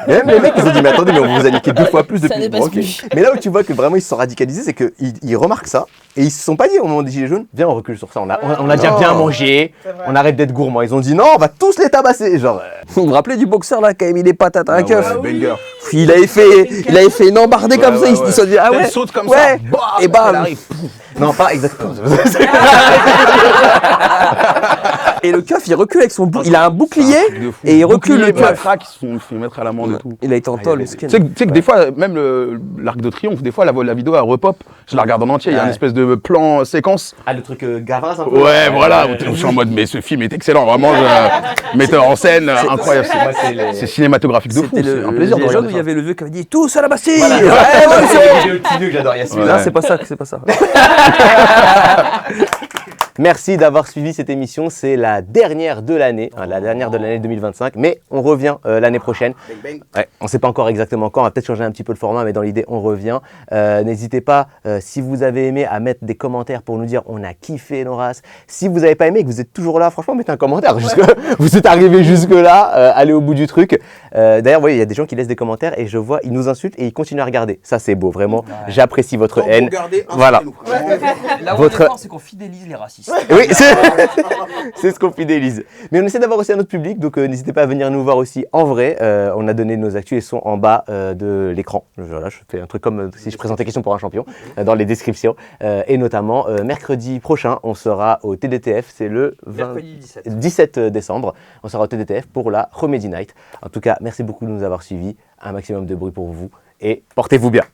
Même les mecs, ils ont dit, mais attendez, mais on vous a niqué 2 fois plus depuis. Bon, okay. Mais là où tu vois que vraiment ils se sont radicalisés, c'est qu'ils remarquent ça. Et ils se sont pas dit au moment des Gilets jaunes, viens, on recule sur ça. On a déjà bien mangé. On arrête d'être gourmand. Ils ont dit, non, on va tous les tabasser. Genre. Vous vous rappelez du boxeur là, qui a mis des patates à un keuf? Banger. Il avait fait une embardée comme ça. Ils se sont dit, ah ouais. Saute comme ça. Et bam. Non, pas exactement. Et le keuf, il recule avec son il a un bouclier et il recule le keuf. Qui se sont fait mettre à l'amende et tout. Il a été en tôle. Tu sais que des fois, même l'Arc de Triomphe, des fois la vidéo elle repop. Je la regarde en entier. Il y a une espèce de plan séquence. Ah, le truc Gavras un peu. Ouais, voilà. Je suis en mode, mais ce film est excellent, vraiment. Metteur en scène, incroyable. C'est cinématographique de fou. C'est un plaisir de regarder. regarder Il y avait le vieux qui avait dit tous à la Bastille. C'est le petit vieux que j'adore. Non, c'est pas ça, c'est pas ça. Merci d'avoir suivi cette émission. C'est la dernière de l'année, la dernière de l'année 2025. Mais on revient l'année prochaine. Ouais, on ne sait pas encore exactement quand. On va peut-être changer un petit peu le format, mais dans l'idée, on revient. N'hésitez pas, si vous avez aimé, à mettre des commentaires pour nous dire on a kiffé Noras. Si vous n'avez pas aimé et que vous êtes toujours là, franchement, mettez un commentaire. Vous êtes arrivé jusque-là, allez au bout du truc. D'ailleurs, vous voyez, il y a des gens qui laissent des commentaires et je vois, ils nous insultent et ils continuent à regarder. Ça, c'est beau, vraiment. J'apprécie votre haine. Voilà. Là où on est fort, c'est qu'on fidélise les racistes. Oui, c'est ce qu'on fidélise. Mais on essaie d'avoir aussi un autre public, donc n'hésitez pas à venir nous voir aussi en vrai. On a donné nos actus et sont en bas de l'écran. Voilà, je fais un truc comme si je présentais Question pour un champion dans les descriptions. Et notamment, mercredi prochain, on sera au TDTF, c'est le 17 décembre. On sera au TDTF pour la Comedy Night. En tout cas, merci beaucoup de nous avoir suivis. Un maximum de bruit pour vous et portez-vous bien.